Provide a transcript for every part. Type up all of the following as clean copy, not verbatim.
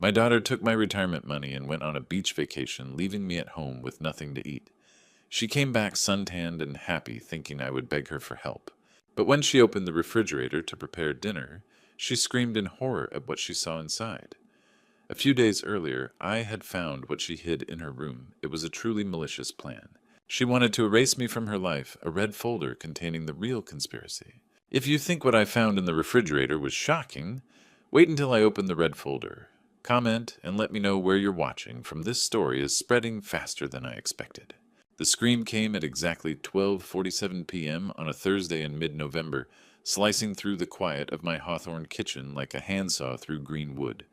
My daughter took my retirement money and went on a beach vacation, leaving me at home with nothing to eat. She came back suntanned and happy, thinking I would beg her for help. But when she opened the refrigerator to prepare dinner, she screamed in horror at what she saw inside. A few days earlier, I had found what she hid in her room. It was a truly malicious plan. She wanted to erase me from her life, a red folder containing the real conspiracy. If you think what I found in the refrigerator was shocking, wait until I open the red folder. Comment and let me know where you're watching, from this story is spreading faster than I expected. The scream came at exactly 12:47 p.m. on a Thursday in mid-November, slicing through the quiet of my Hawthorne kitchen like a handsaw through green wood.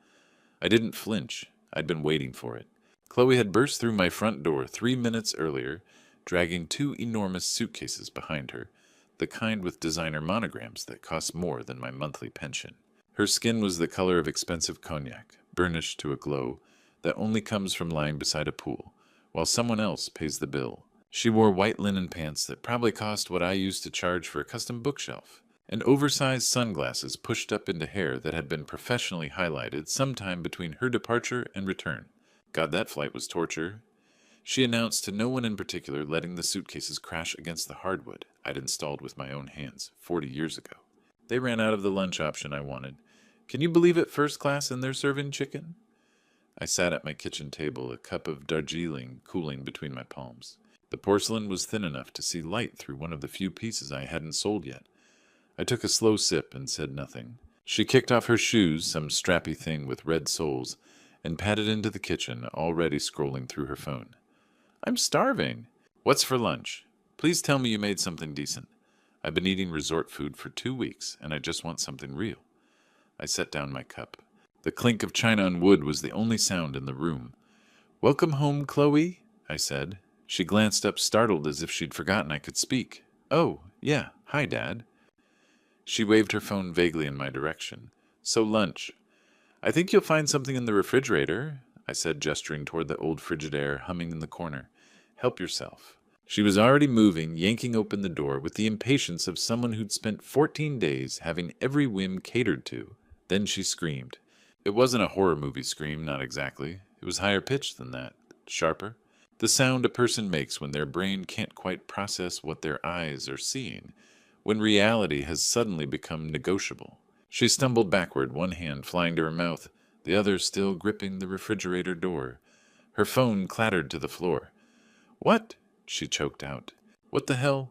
I didn't flinch. I'd been waiting for it. Chloe had burst through my front door 3 minutes earlier, dragging two enormous suitcases behind her, the kind with designer monograms that cost more than my monthly pension. Her skin was the color of expensive cognac, burnished to a glow that only comes from lying beside a pool, while someone else pays the bill. She wore white linen pants that probably cost what I used to charge for a custom bookshelf, and oversized sunglasses pushed up into hair that had been professionally highlighted sometime between her departure and return. God, that flight was torture. She announced to no one in particular, letting the suitcases crash against the hardwood I'd installed with my own hands 40 years ago. They ran out of the lunch option I wanted. Can you believe it, first class, and they're serving chicken? I sat at my kitchen table, a cup of Darjeeling cooling between my palms. The porcelain was thin enough to see light through one of the few pieces I hadn't sold yet. I took a slow sip and said nothing. She kicked off her shoes, some strappy thing with red soles, and padded into the kitchen, already scrolling through her phone. I'm starving. What's for lunch? Please tell me you made something decent. I've been eating resort food for 2 weeks, and I just want something real. I set down my cup. The clink of china on wood was the only sound in the room. Welcome home, Chloe, I said. She glanced up, startled as if she'd forgotten I could speak. Oh, yeah, hi, Dad. She waved her phone vaguely in my direction. So lunch. I think you'll find something in the refrigerator, I said, gesturing toward the old Frigidaire humming in the corner. Help yourself. She was already moving, yanking open the door with the impatience of someone who'd spent 14 days having every whim catered to. Then she screamed. It wasn't a horror movie scream, not exactly. It was higher pitched than that, sharper. The sound a person makes when their brain can't quite process what their eyes are seeing, when reality has suddenly become negotiable. She stumbled backward, one hand flying to her mouth, the other still gripping the refrigerator door. Her phone clattered to the floor. What? She choked out. What the hell?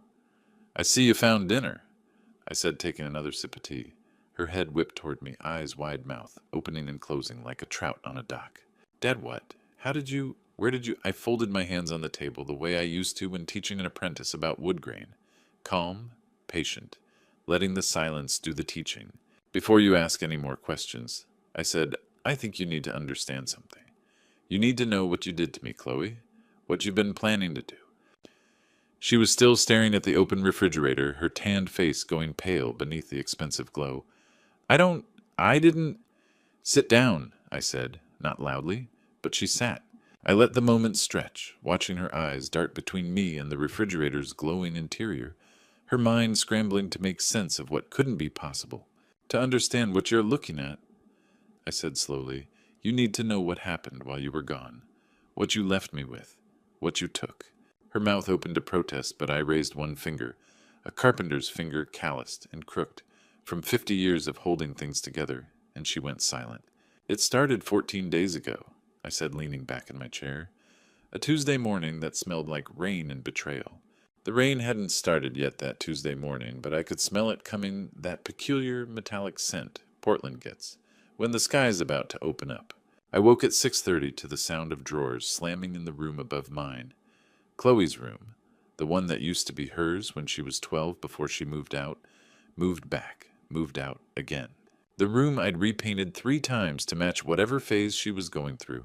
I see you found dinner, I said, taking another sip of tea. Her head whipped toward me, eyes wide mouth, opening and closing like a trout on a dock. Dad, what? Where did you? I folded my hands on the table the way I used to when teaching an apprentice about wood grain. Calm, patient, letting the silence do the teaching. Before you ask any more questions, I said, I think you need to understand something. You need to know what you did to me, Chloe. What you've been planning to do. She was still staring at the open refrigerator, her tanned face going pale beneath the expensive glow. I didn't. Sit down, I said, not loudly, but she sat. I let the moment stretch, watching her eyes dart between me and the refrigerator's glowing interior, her mind scrambling to make sense of what couldn't be possible. To understand what you're looking at, I said slowly, you need to know what happened while you were gone, what you left me with, what you took. Her mouth opened to protest, but I raised one finger, a carpenter's finger calloused and crooked, from 50 years of holding things together, and she went silent. It started 14 days ago, I said, leaning back in my chair. A Tuesday morning that smelled like rain and betrayal. The rain hadn't started yet that Tuesday morning, but I could smell it coming, that peculiar metallic scent Portland gets, when the sky's about to open up. I woke at 6:30 to the sound of drawers slamming in the room above mine. Chloe's room, the one that used to be hers when she was 12 before she moved out, moved back, moved out again. The room I'd repainted 3 times to match whatever phase she was going through.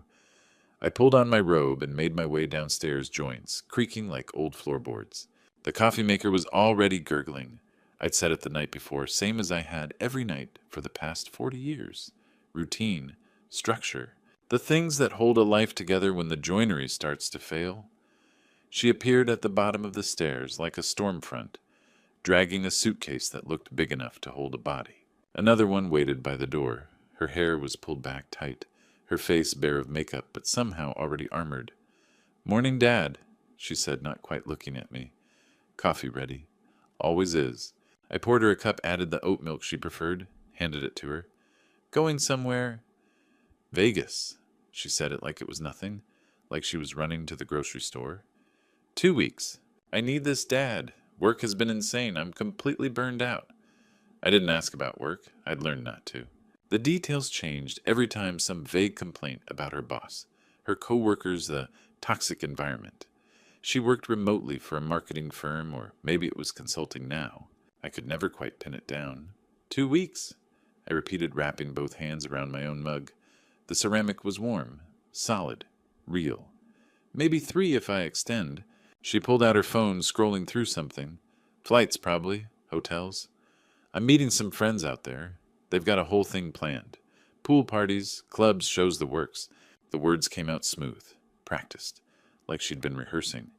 I pulled on my robe and made my way downstairs, joints creaking like old floorboards. The coffee maker was already gurgling. I'd set it the night before, same as I had every night for the past 40 years. Routine, structure, the things that hold a life together when the joinery starts to fail. She appeared at the bottom of the stairs like a storm front, dragging a suitcase that looked big enough to hold a body. Another one waited by the door. Her hair was pulled back tight, her face bare of makeup but somehow already armored. "Morning, Dad," she said, not quite looking at me. "Coffee ready." "Always is." I poured her a cup, added the oat milk she preferred, handed it to her. "Going somewhere?" "Vegas." She said it like it was nothing, like she was running to the grocery store. 2 weeks. I need this, Dad. Work has been insane. I'm completely burned out. I didn't ask about work. I'd learned not to. The details changed every time some vague complaint about her boss, her coworkers, the toxic environment. She worked remotely for a marketing firm, or maybe it was consulting now. I could never quite pin it down. 2 weeks, I repeated, wrapping both hands around my own mug. The ceramic was warm, solid, real. Maybe 3 if I extend. She pulled out her phone, scrolling through something. Flights, probably. Hotels. "I'm meeting some friends out there. They've got a whole thing planned. Pool parties, clubs, shows, the works." The words came out smooth, practiced, like she'd been rehearsing.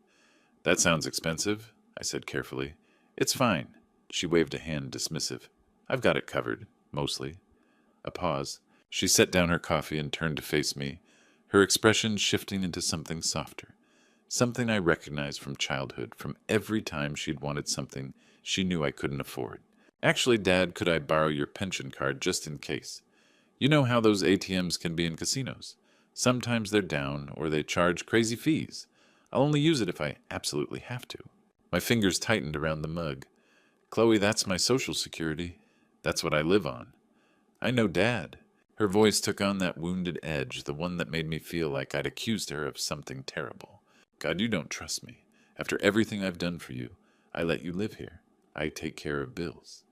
"That sounds expensive," I said carefully. "It's fine." She waved a hand, dismissive. "I've got it covered, mostly." A pause. She set down her coffee and turned to face me, her expression shifting into something softer. Something I recognized from childhood, from every time she'd wanted something she knew I couldn't afford. "Actually, Dad, could I borrow your pension card just in case? You know how those ATMs can be in casinos. Sometimes they're down, or they charge crazy fees. I'll only use it if I absolutely have to." My fingers tightened around the mug. "Chloe, that's my social security. That's what I live on." "I know, Dad." Her voice took on that wounded edge, the one that made me feel like I'd accused her of something terrible. "God, you don't trust me. After everything I've done for you, I let you live here. I take care of bills."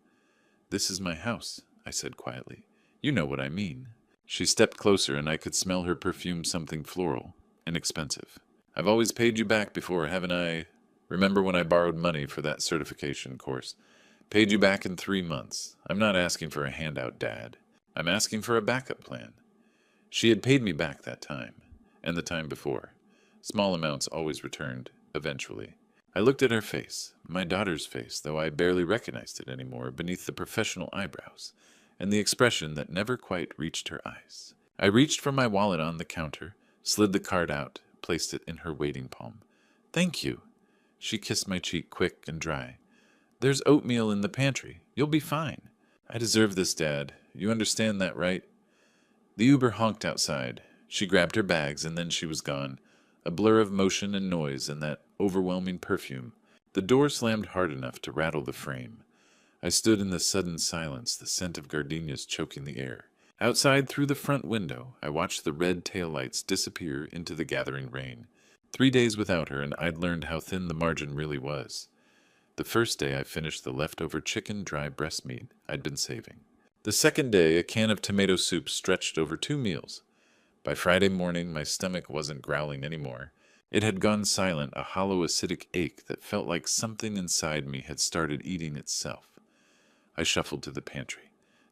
"This is my house," I said quietly. "You know what I mean." She stepped closer, and I could smell her perfume, something floral, inexpensive. "I've always paid you back before, haven't I? Remember when I borrowed money for that certification course? Paid you back in 3 months. I'm not asking for a handout, Dad. I'm asking for a backup plan." She had paid me back that time, and the time before. Small amounts always returned, eventually. I looked at her face, my daughter's face, though I barely recognized it anymore, beneath the professional eyebrows, and the expression that never quite reached her eyes. I reached for my wallet on the counter, slid the card out, placed it in her waiting palm. "Thank you." She kissed my cheek quick and dry. "There's oatmeal in the pantry. You'll be fine." "I deserve this, Dad. You understand that, right?" The Uber honked outside. She grabbed her bags, and then she was gone. A blur of motion and noise and that overwhelming perfume. The door slammed hard enough to rattle the frame. I stood in the sudden silence, the scent of gardenias choking the air. Outside, through the front window, I watched the red taillights disappear into the gathering rain. 3 days without her, and I'd learned how thin the margin really was. The first day, I finished the leftover chicken dry breast meat I'd been saving. The second day, a can of tomato soup stretched over 2 meals. By Friday morning, my stomach wasn't growling anymore. It had gone silent, a hollow acidic ache that felt like something inside me had started eating itself. I shuffled to the pantry.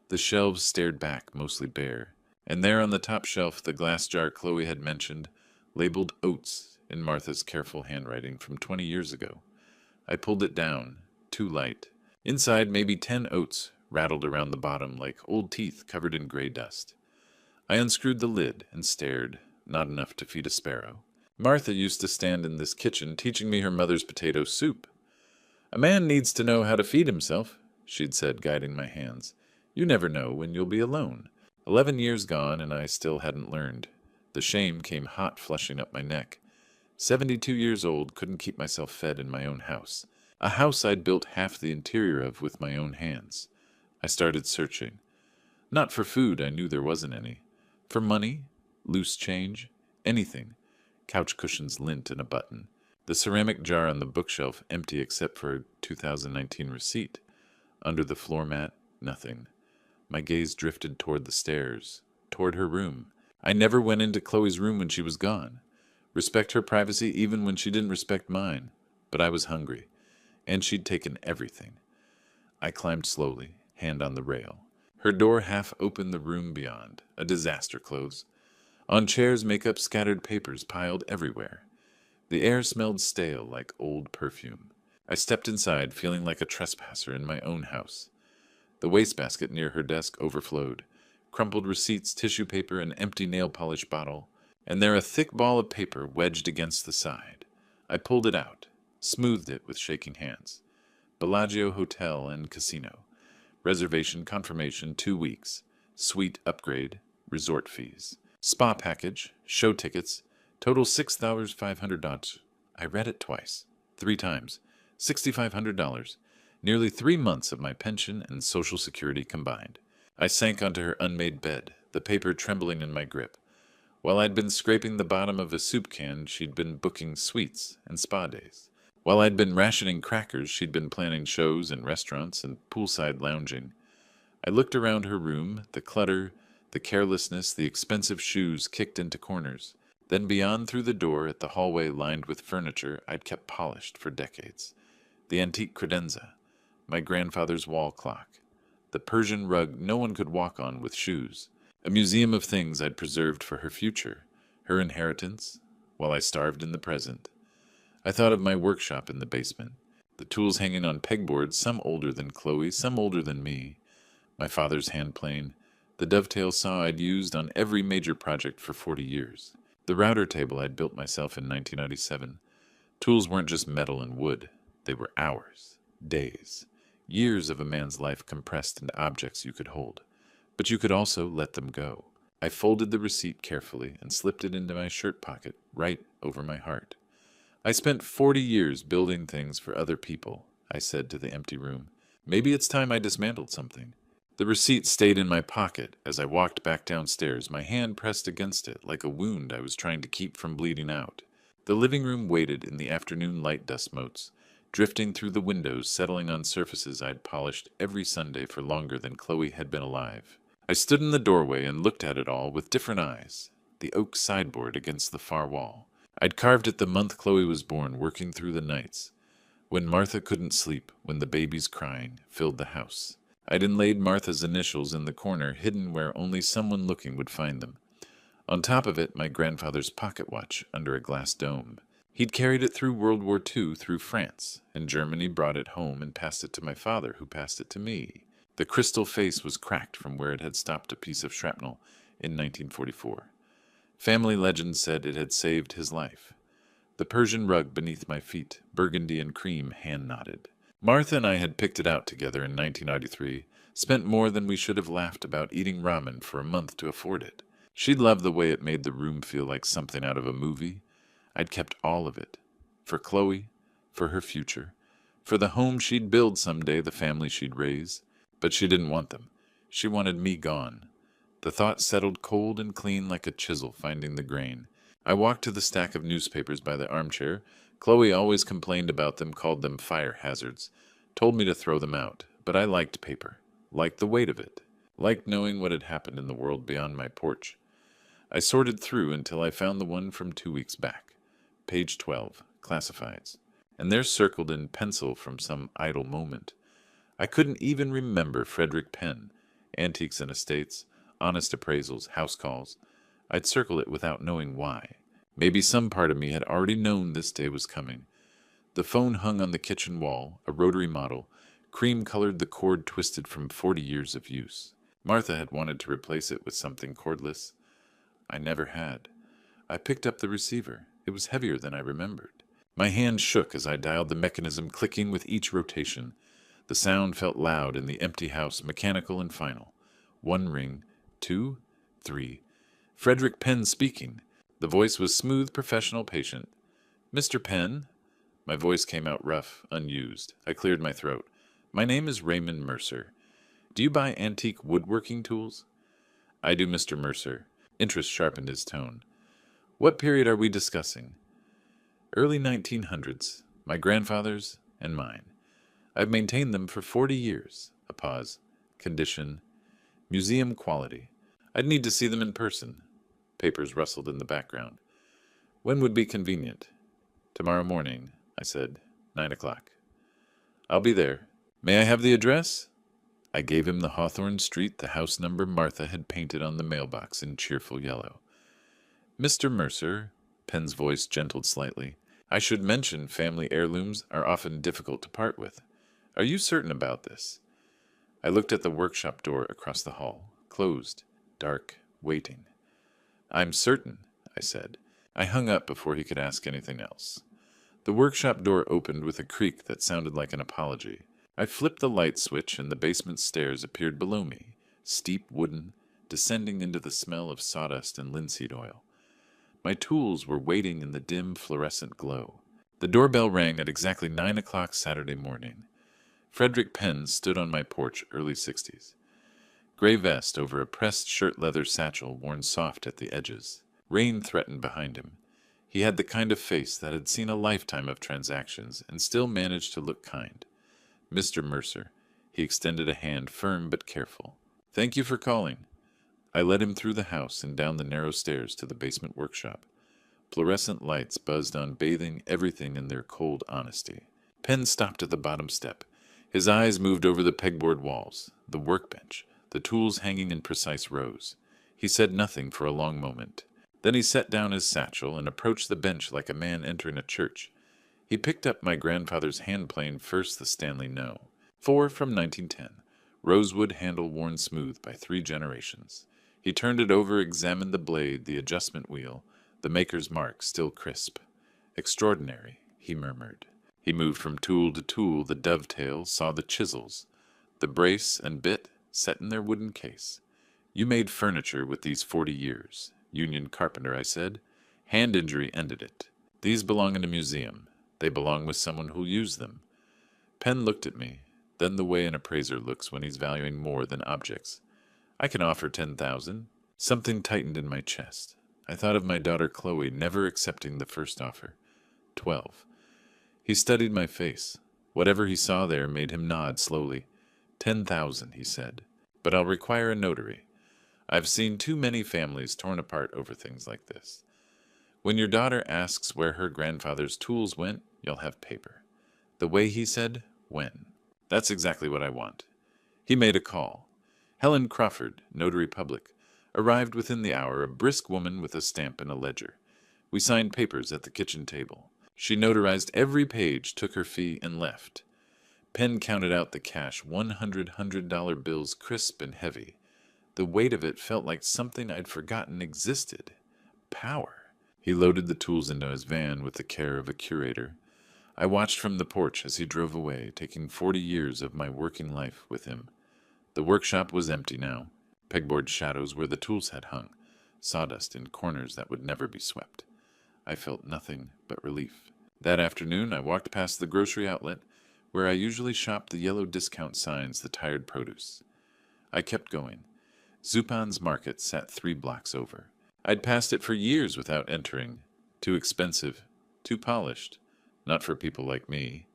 The shelves stared back, mostly bare, and there on the top shelf the glass jar Chloe had mentioned, labeled oats in Martha's careful handwriting from 20 years ago. I pulled it down, too light. Inside, maybe 10 oats rattled around the bottom like old teeth covered in gray dust. I unscrewed the lid and stared, not enough to feed a sparrow. Martha used to stand in this kitchen teaching me her mother's potato soup. "A man needs to know how to feed himself," she'd said, guiding my hands. "You never know when you'll be alone." 11 years gone, and I still hadn't learned. The shame came hot flushing up my neck. 72 years old, couldn't keep myself fed in my own house. A house I'd built half the interior of with my own hands. I started searching. Not for food, I knew there wasn't any. For money, loose change, anything. Couch cushions, lint, and a button. The ceramic jar on the bookshelf empty except for a 2019 receipt. Under the floor mat, nothing. My gaze drifted toward the stairs, toward her room. I never went into Chloe's room when she was gone. Respect her privacy even when she didn't respect mine. But I was hungry, and she'd taken everything. I climbed slowly, hand on the rail. Her door half opened the room beyond, a disaster close. On chairs, makeup, scattered papers piled everywhere. The air smelled stale like old perfume. I stepped inside, feeling like a trespasser in my own house. The wastebasket near her desk overflowed. crumpled receipts, tissue paper, an empty nail polish bottle, and there a thick ball of paper wedged against the side. I pulled it out, smoothed it with shaking hands. Bellagio Hotel and Casino. Reservation confirmation 2 weeks. Suite upgrade. Resort fees. Spa package. Show tickets. Total $6,500. I read it twice. 3 times. $6,500. Nearly 3 months of my pension and Social Security combined. I sank onto her unmade bed, the paper trembling in my grip. While I'd been scraping the bottom of a soup can, she'd been booking suites and spa days. While I'd been rationing crackers, she'd been planning shows in restaurants and poolside lounging. I looked around her room, the clutter, the carelessness, the expensive shoes kicked into corners. Then beyond through the door at the hallway lined with furniture I'd kept polished for decades. The antique credenza, my grandfather's wall clock, the Persian rug no one could walk on with shoes, a museum of things I'd preserved for her future, her inheritance, while I starved in the present. I thought of my workshop in the basement, the tools hanging on pegboards, some older than Chloe, some older than me, my father's hand plane, the dovetail saw I'd used on every major project for 40 years, the router table I'd built myself in 1997. Tools weren't just metal and wood, they were hours, days, years of a man's life compressed into objects you could hold. But you could also let them go. I folded the receipt carefully and slipped it into my shirt pocket, right over my heart. I spent 40 years building things for other people, I said to the empty room. Maybe it's time I dismantled something. The receipt stayed in my pocket as I walked back downstairs, my hand pressed against it like a wound I was trying to keep from bleeding out. The living room waited in the afternoon light dust motes, drifting through the windows, settling on surfaces I'd polished every Sunday for longer than Chloe had been alive. I stood in the doorway and looked at it all with different eyes, the oak sideboard against the far wall. I'd carved it the month Chloe was born, working through the nights, when Martha couldn't sleep, when the babies crying filled the house. I'd inlaid Martha's initials in the corner, hidden where only someone looking would find them. On top of it, my grandfather's pocket watch under a glass dome. He'd carried it through World War II, through France, and Germany brought it home and passed it to my father, who passed it to me. The crystal face was cracked from where it had stopped a piece of shrapnel in 1944. Family legend said it had saved his life. The Persian rug beneath my feet, burgundy and cream, hand-knotted. Martha and I had picked it out together in 1993, spent more than we should have laughed about eating ramen for a month to afford it. She loved the way it made the room feel like something out of a movie. I'd kept all of it. For Chloe, for her future, for the home she'd build someday, the family she'd raise. But she didn't want them. She wanted me gone. The thought settled cold and clean like a chisel finding the grain. I walked to the stack of newspapers by the armchair. Chloe always complained about them, called them fire hazards, told me to throw them out. But I liked paper, liked the weight of it, liked knowing what had happened in the world beyond my porch. I sorted through until I found the one from 2 weeks back. Page 12, classifieds. And there circled in pencil from some idle moment. I couldn't even remember Frederick Penn, antiques and estates, honest appraisals, house calls. I'd circled it without knowing why. Maybe some part of me had already known this day was coming. The phone hung on the kitchen wall, a rotary model, cream-colored, the cord twisted from 40 years of use. Martha had wanted to replace it with something cordless. I never had. I picked up the receiver. It was heavier than I remembered. My hand shook as I dialed the mechanism, clicking with each rotation. The sound felt loud in the empty house, mechanical and final. 1 ring, 2, 3. Frederick Penn speaking. The voice was smooth, professional, patient. Mr. Penn? My voice came out rough, unused. I cleared my throat. My name is Raymond Mercer. Do you buy antique woodworking tools? I do, Mr. Mercer. Interest sharpened his tone. What period are we discussing? Early 1900s. My grandfather's and mine. I've maintained them for 40 years. A pause. Condition. Museum quality. I'd need to see them in person. Papers rustled in the background. When would be convenient? Tomorrow morning, I said. 9 o'clock. I'll be there. May I have the address? I gave him the Hawthorne Street, the house number Martha had painted on the mailbox in cheerful yellow. Mr. Mercer, Penn's voice gentled slightly, I should mention family heirlooms are often difficult to part with. Are you certain about this? I looked at the workshop door across the hall, closed, dark, waiting. "I'm certain," I said. I hung up before he could ask anything else. The workshop door opened with a creak that sounded like an apology. I flipped the light switch and the basement stairs appeared below me, steep wooden, descending into the smell of sawdust and linseed oil. My tools were waiting in the dim fluorescent glow. The doorbell rang at exactly 9 o'clock Saturday morning. Frederick Penn stood on my porch, early 60s. Gray vest over a pressed shirt leather satchel worn soft at the edges. Rain threatened behind him. He had the kind of face that had seen a lifetime of transactions and still managed to look kind. "Mr. Mercer." He extended a hand, firm but careful. "Thank you for calling." I led him through the house and down the narrow stairs to the basement workshop. Fluorescent lights buzzed on, bathing everything in their cold honesty. Penn stopped at the bottom step. His eyes moved over the pegboard walls, the workbench, the tools hanging in precise rows. He said nothing for a long moment. Then he set down his satchel and approached the bench like a man entering a church. He picked up my grandfather's hand-plane, first the Stanley No. 4 from 1910, rosewood handle worn smooth by 3 generations. He turned it over, examined the blade, the adjustment wheel, the maker's mark still crisp. "Extraordinary," he murmured. He moved from tool to tool, the dovetail, saw the chisels, the brace and bit set in their wooden case. "You made furniture with these 40 years. Union carpenter," I said. "Hand injury ended it. These belong in a museum. They belong with someone who'll use them." Penn looked at me, then the way an appraiser looks when he's valuing more than objects. "I can offer 10,000. Something tightened in my chest. I thought of my daughter Chloe never accepting the first offer. 12. He studied my face. Whatever he saw there made him nod slowly. 10,000, he said. "But I'll require a notary. I've seen too many families torn apart over things like this. When your daughter asks where her grandfather's tools went, you'll have paper." The way he said, "when." That's exactly what I want. He made a call. Helen Crawford, notary public, arrived within the hour, a brisk woman with a stamp and a ledger. We signed papers at the kitchen table. She notarized every page, took her fee, and left. Penn counted out the cash, $100 bills, crisp and heavy. The weight of it felt like something I'd forgotten existed. Power. He loaded the tools into his van with the care of a curator. I watched from the porch as he drove away, taking 40 years of my working life with him. The workshop was empty now. Pegboard shadows where the tools had hung, sawdust in corners that would never be swept. I felt nothing but relief. That afternoon, I walked past the grocery outlet, where I usually shopped, the yellow discount signs, the tired produce. I kept going. Zupan's Market sat 3 blocks over. I'd passed it for years without entering. Too expensive, too polished. Not for people like me.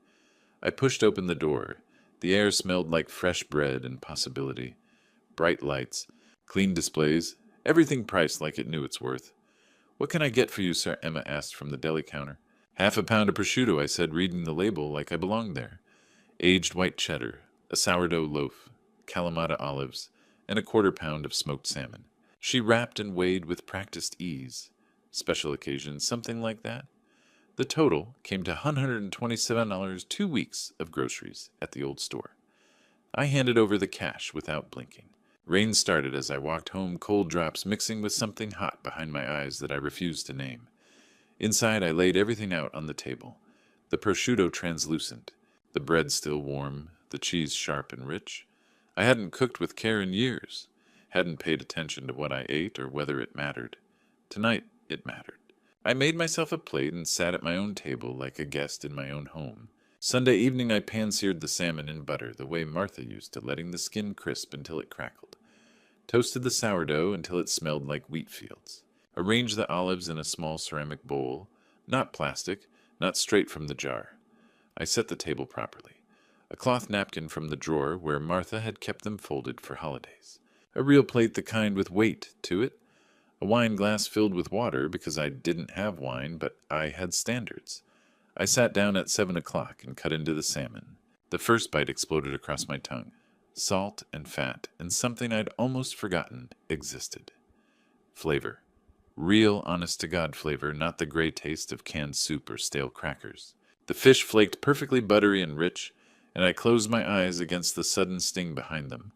I pushed open the door. The air smelled like fresh bread and possibility. Bright lights, clean displays, everything priced like it knew its worth. "What can I get for you, sir?" Emma asked from the deli counter. "Half a pound of prosciutto," I said, reading the label like I belonged there. Aged white cheddar, a sourdough loaf, Kalamata olives, and a 1/4 pound of smoked salmon. She wrapped and weighed with practiced ease. Special occasions, something like that. The total came to $127, 2 weeks of groceries at the old store. I handed over the cash without blinking. Rain started as I walked home, cold drops mixing with something hot behind my eyes that I refused to name. Inside, I laid everything out on the table. The prosciutto translucent, the bread still warm, the cheese sharp and rich. I hadn't cooked with care in years, hadn't paid attention to what I ate or whether it mattered. Tonight, it mattered. I made myself a plate and sat at my own table like a guest in my own home. Sunday evening, I pan-seared the salmon in butter the way Martha used to, letting the skin crisp until it crackled. Toasted the sourdough until it smelled like wheat fields. Arranged the olives in a small ceramic bowl, not plastic, not straight from the jar. I set the table properly. A cloth napkin from the drawer where Martha had kept them folded for holidays. A real plate, the kind with weight to it. A wine glass filled with water because I didn't have wine, but I had standards. I sat down at 7 o'clock and cut into the salmon. The first bite exploded across my tongue. Salt and fat and something I'd almost forgotten existed. Flavor. Real honest-to-God flavor, not the gray taste of canned soup or stale crackers. The fish flaked perfectly buttery and rich, and I closed my eyes against the sudden sting behind them.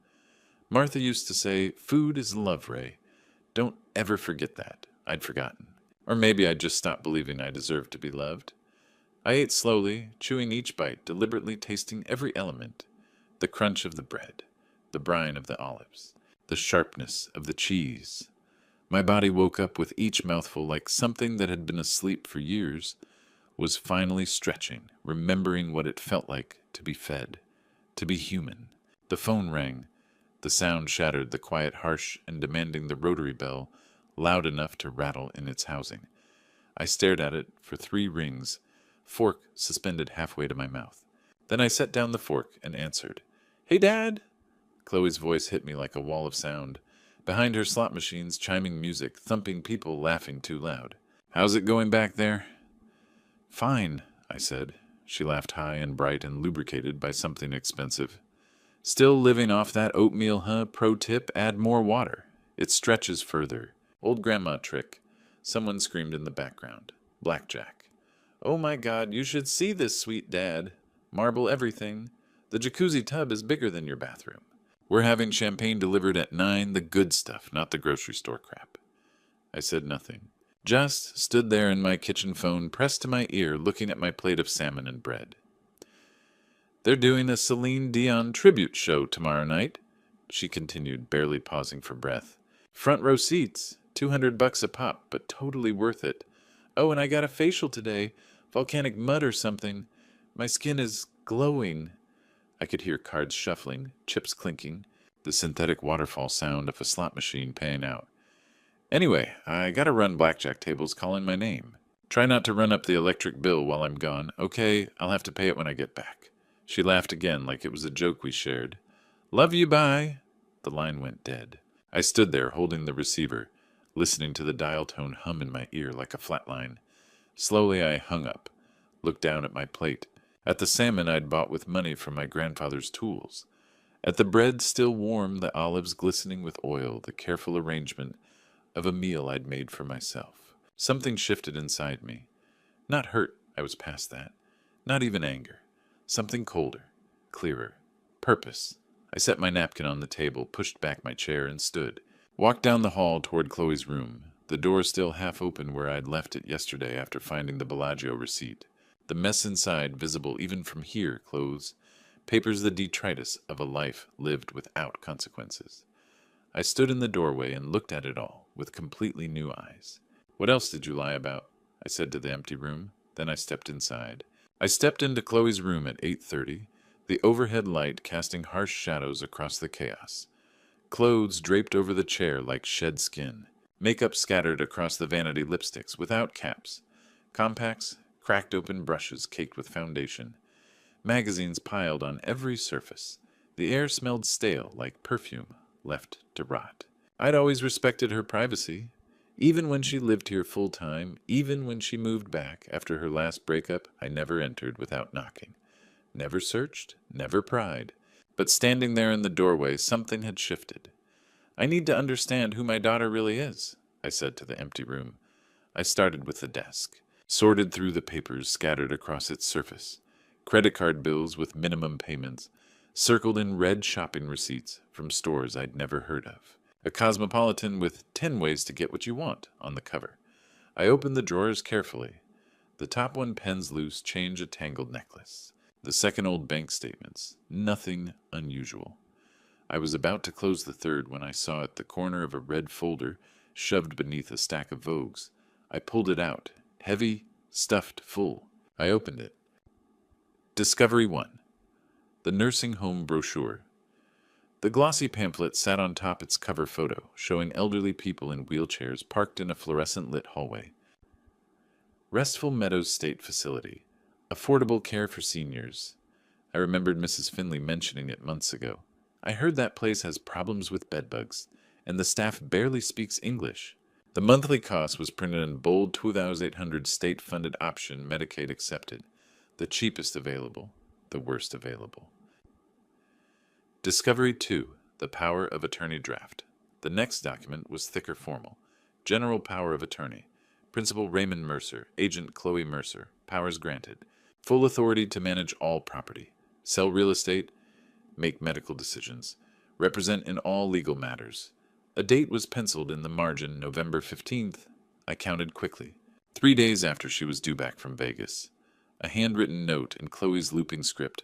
Martha used to say, "Food is love, Ray," Don't ever forget that. I'd forgotten. Or maybe I'd just stopped believing I deserved to be loved. I ate slowly, chewing each bite, deliberately tasting every element. The crunch of the bread, the brine of the olives, the sharpness of the cheese. My body woke up with each mouthful like something that had been asleep for years was finally stretching, remembering what it felt like to be fed, to be human. The phone rang. The sound shattered the quiet, harsh, and demanding the rotary bell, loud enough to rattle in its housing. I stared at it for 3 rings, fork suspended halfway to my mouth. Then I set down the fork and answered. "Hey, Dad!" Chloe's voice hit me like a wall of sound. Behind her slot machines, chiming music, thumping people laughing too loud. "How's it going back there?" "Fine," I said. She laughed high and bright and lubricated by something expensive. "Still living off that oatmeal, huh? Pro tip, add more water. It stretches further. Old grandma trick." Someone screamed in the background. "Blackjack." "Oh my God, you should see this, sweet Dad. Marble everything. The jacuzzi tub is bigger than your bathroom. We're having champagne delivered at 9, the good stuff, not the grocery store crap." I said nothing. Just stood there in my kitchen phone pressed to my ear looking at my plate of salmon and bread. "They're doing a Celine Dion tribute show tomorrow night," she continued, barely pausing for breath. "Front row seats, $200 a pop, but totally worth it. Oh, and I got a facial today, volcanic mud or something. My skin is glowing." I could hear cards shuffling, chips clinking, the synthetic waterfall sound of a slot machine paying out. "Anyway, I gotta run blackjack tables calling my name. Try not to run up the electric bill while I'm gone. Okay, I'll have to pay it when I get back." She laughed again like it was a joke we shared. "Love you, bye." The line went dead. I stood there holding the receiver, listening to the dial tone hum in my ear like a flat line. Slowly I hung up, looked down at my plate, at the salmon I'd bought with money from my grandfather's tools, at the bread still warm, the olives glistening with oil, the careful arrangement of a meal I'd made for myself. Something shifted inside me. Not hurt, I was past that. Not even anger. Something colder, clearer. Purpose. I set my napkin on the table, pushed back my chair, and stood. Walked down the hall toward Chloe's room, the door still half open where I'd left it yesterday after finding the Bellagio receipt. The mess inside visible even from here, clothes, papers, the detritus of a life lived without consequences. I stood in the doorway and looked at it all with completely new eyes. "What else did you lie about?" I said to the empty room. Then I stepped inside. I stepped into Chloe's room at 8:30, the overhead light casting harsh shadows across the chaos. Clothes draped over the chair like shed skin. Makeup scattered across the vanity lipsticks without caps. Compacts, cracked open brushes caked with foundation. Magazines piled on every surface. The air smelled stale like perfume left to rot. I'd always respected her privacy. Even when she lived here full-time, even when she moved back after her last breakup, I never entered without knocking. Never searched, never pried. But standing there in the doorway, something had shifted. "I need to understand who my daughter really is," I said to the empty room. I started with the desk, sorted through the papers scattered across its surface. Credit card bills with minimum payments, circled in red shopping receipts from stores I'd never heard of. A Cosmopolitan with 10 ways to get what you want on the cover. I opened the drawers carefully. The top one pens loose, change a tangled necklace. The second old bank statements. Nothing unusual. I was about to close the third when I saw at the corner of a red folder shoved beneath a stack of Vogues. I pulled it out. Heavy, stuffed, full. I opened it. Discovery 1. The nursing home brochure. The glossy pamphlet sat on top its cover photo, showing elderly people in wheelchairs parked in a fluorescent-lit hallway. Restful Meadows State Facility. Affordable care for seniors. I remembered Mrs. Finley mentioning it months ago. I heard that place has problems with bedbugs, and the staff barely speaks English. The monthly cost was printed in bold 2,800 state-funded option, Medicaid accepted. The cheapest available, the worst available. Discovery 2. The Power of Attorney Draft. The next document was thicker formal. General Power of Attorney. Principal Raymond Mercer. Agent Chloe Mercer. Powers granted. Full authority to manage all property. Sell real estate. Make medical decisions. Represent in all legal matters. A date was penciled in the margin, November 15th. I counted quickly. 3 days after she was due back from Vegas. A handwritten note in Chloe's looping script.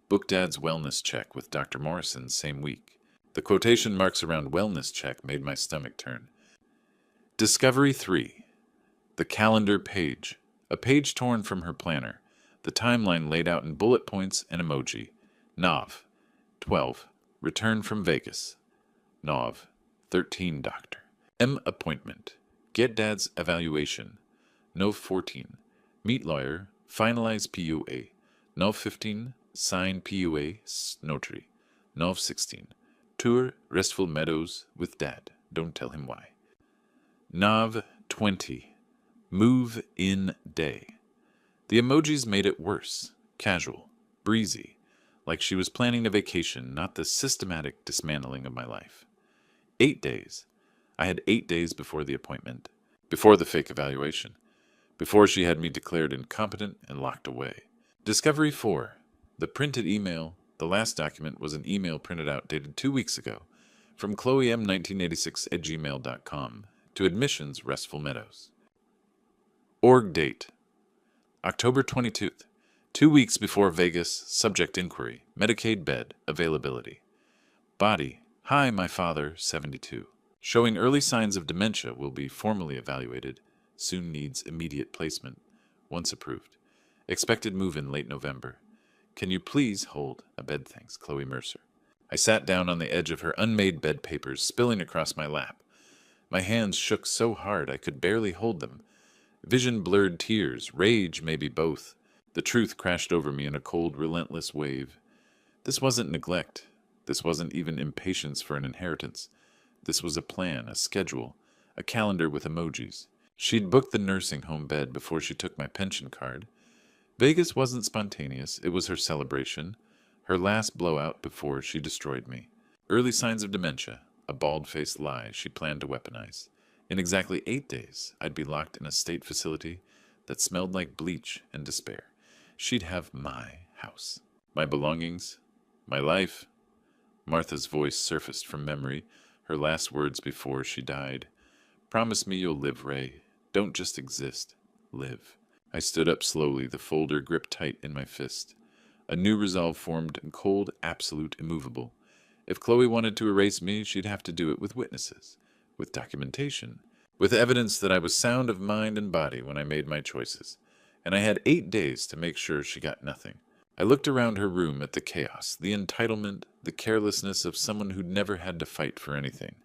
Book Dad's wellness check with Dr. Morrison same week. The quotation marks around wellness check made my stomach turn. Discovery 3. The calendar page. A page torn from her planner. The timeline laid out in bullet points and emoji. Nov. 12. Return from Vegas. Nov. 13. Doctor. M. Appointment. Get Dad's evaluation. Nov 14. Meet lawyer. Finalize PUA. Nov 15. Sign PUA. Notary. Nov 16. Tour Restful Meadows with Dad. Don't tell him why. Nov 20. Move in day. The emojis made it worse. Casual. Breezy. Like she was planning a vacation, not the systematic dismantling of my life. 8 days. I had 8 days before the appointment. Before the fake evaluation. Before she had me declared incompetent and locked away. Discovery 4. The printed email. The last document was an email printed out dated 2 weeks ago from chloem1986@gmail.com to admissions Restful Meadows. Org date. October 22nd. 2 weeks before Vegas, subject inquiry, Medicaid bed, availability. Body. Hi, my father, 72. Showing early signs of dementia, will be formally evaluated. Soon needs immediate placement. Once approved. Expected move-in late November. Can you please hold a bed? Thanks, Chloe Mercer. I sat down on the edge of her unmade bed papers, spilling across my lap. My hands shook so hard I could barely hold them. Vision blurred tears, rage, maybe both. The truth crashed over me in a cold, relentless wave. This wasn't neglect. This wasn't even impatience for an inheritance. This was a plan, a schedule, a calendar with emojis. She'd booked the nursing home bed before she took my pension card. Vegas wasn't spontaneous. It was her celebration, her last blowout before she destroyed me. Early signs of dementia, a bald-faced lie she planned to weaponize. In exactly 8 days, I'd be locked in a state facility that smelled like bleach and despair. She'd have my house, my belongings, my life. Martha's voice surfaced from memory, her last words before she died. Promise me you'll live, Ray. Don't just exist. Live. I stood up slowly, the folder gripped tight in my fist. A new resolve formed, cold, absolute, immovable. If Chloe wanted to erase me, she'd have to do it with witnesses, with documentation, with evidence that I was sound of mind and body when I made my choices. And I had 8 days to make sure she got nothing. I looked around her room at the chaos, the entitlement, the carelessness of someone who'd never had to fight for anything.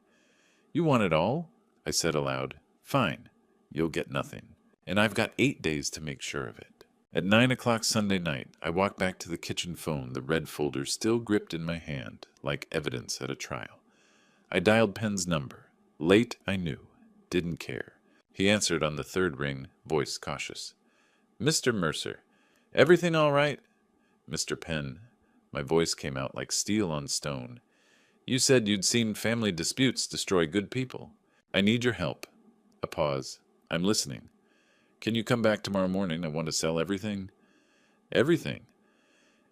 You want it all? I said aloud. Fine. You'll get nothing. And I've got 8 days to make sure of it. At 9 o'clock Sunday night, I walked back to the kitchen phone, the red folder still gripped in my hand, like evidence at a trial. I dialed Penn's number. Late, I knew. Didn't care. He answered on the third ring, voice cautious. Mr. Mercer, everything all right? Mr. Penn. My voice came out like steel on stone. You said you'd seen family disputes destroy good people. I need your help. A pause. I'm listening. Can you come back tomorrow morning? I want to sell everything. Everything.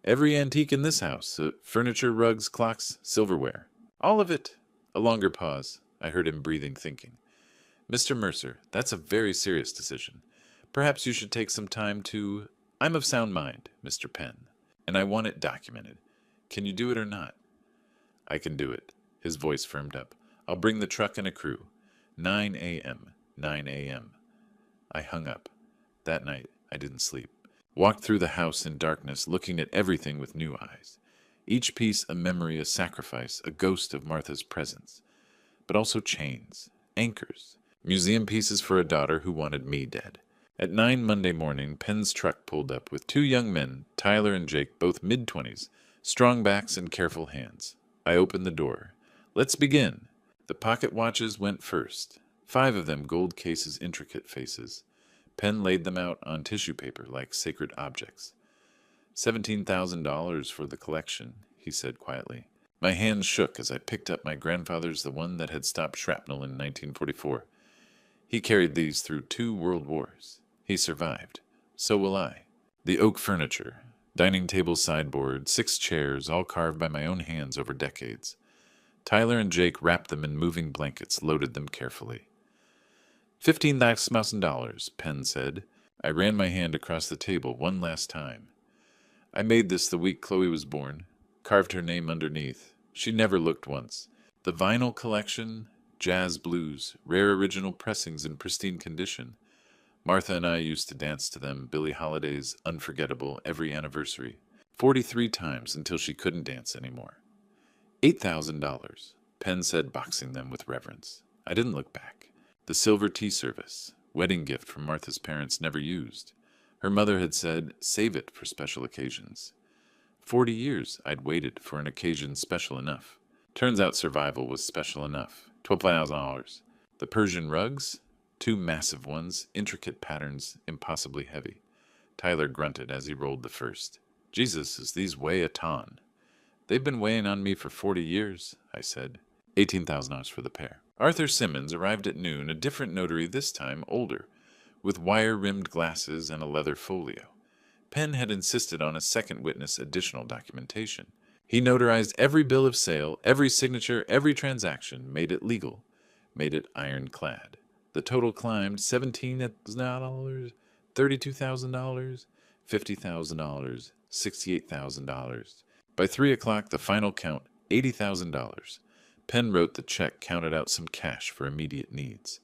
Every antique in this house. Furniture, rugs, clocks, silverware. All of it. A longer pause. I heard him breathing, thinking. Mr. Mercer, that's a very serious decision. Perhaps you should take some time to... I'm of sound mind, Mr. Penn, and I want it documented. Can you do it or not? I can do it. His voice firmed up. I'll bring the truck and a crew. 9 a.m. 9 a.m. I hung up. That night, I didn't sleep. Walked through the house in darkness, looking at everything with new eyes. Each piece a memory, a sacrifice, a ghost of Martha's presence. But also chains, anchors, museum pieces for a daughter who wanted me dead. At 9 Monday morning, Penn's truck pulled up with 2 young men, Tyler and Jake, both mid-20s, strong backs and careful hands. I opened the door. Let's begin. The pocket watches went first. 5 of them gold cases, intricate faces. Penn laid them out on tissue paper like sacred objects. $17,000 for the collection, he said quietly. My hands shook as I picked up my grandfather's, the one that had stopped shrapnel in 1944. He carried these through 2 world wars. He survived. So will I. The oak furniture, dining table sideboard, 6 chairs, all carved by my own hands over decades. Tyler and Jake wrapped them in moving blankets, loaded them carefully. $15,000, Penn said. I ran my hand across the table one last time. I made this the week Chloe was born, carved her name underneath. She never looked once. The vinyl collection, jazz blues, rare original pressings in pristine condition. Martha and I used to dance to them, Billie Holiday's Unforgettable, every anniversary. 43 times until she couldn't dance anymore. $8,000, Penn said, boxing them with reverence. I didn't look back. The silver tea service, wedding gift from Martha's parents, never used. Her mother had said, save it for special occasions. 40 years I'd waited for an occasion special enough. Turns out survival was special enough. $12,000. The Persian rugs, 2 massive ones, intricate patterns, impossibly heavy. Tyler grunted as he rolled the first. Jesus, is these weigh a ton. They've been weighing on me for 40 years, I said. $18,000 for the pair. Arthur Simmons arrived at noon, a different notary this time, older, with wire-rimmed glasses and a leather folio. Penn had insisted on a second witness additional documentation. He notarized every bill of sale, every signature, every transaction, made it legal, made it ironclad. The total climbed $17,000, $32,000, $50,000, $68,000. By 3 o'clock, the final count, $80,000. Penn wrote the check, counted out some cash for immediate needs.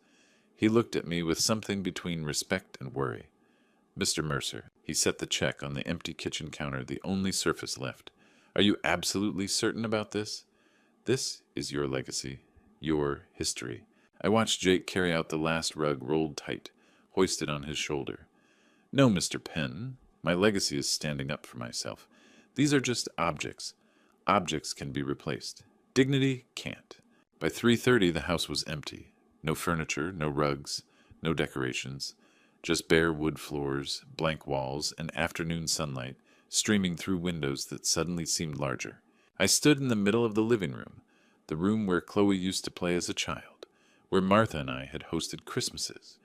He looked at me with something between respect and worry. Mr. Mercer, he set the check on the empty kitchen counter, the only surface left. Are you absolutely certain about this? This is your legacy, your history. I watched Jake carry out the last rug rolled tight, hoisted on his shoulder. No, Mr. Penn, my legacy is standing up for myself. These are just objects. Objects can be replaced. Dignity can't. By 3:30, the house was empty. No furniture, no rugs, no decorations. Just bare wood floors, blank walls, and afternoon sunlight streaming through windows that suddenly seemed larger. I stood in the middle of the living room, the room where Chloe used to play as a child, where Martha and I had hosted Christmases,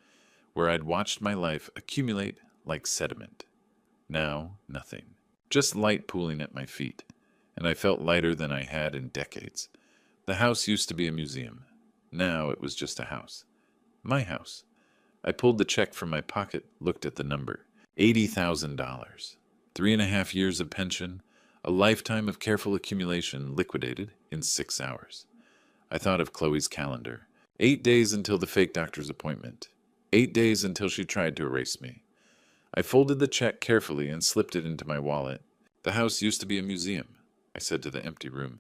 where I'd watched my life accumulate like sediment. Now, nothing. Just light pooling at my feet, and I felt lighter than I had in decades. The house used to be a museum. Now it was just a house. My house. I pulled the check from my pocket, looked at the number. $80,000. 3.5 years of pension, a lifetime of careful accumulation liquidated in 6 hours. I thought of Chloe's calendar. 8 days until the fake doctor's appointment. 8 days until she tried to erase me. I folded the check carefully and slipped it into my wallet. The house used to be a museum, I said to the empty room.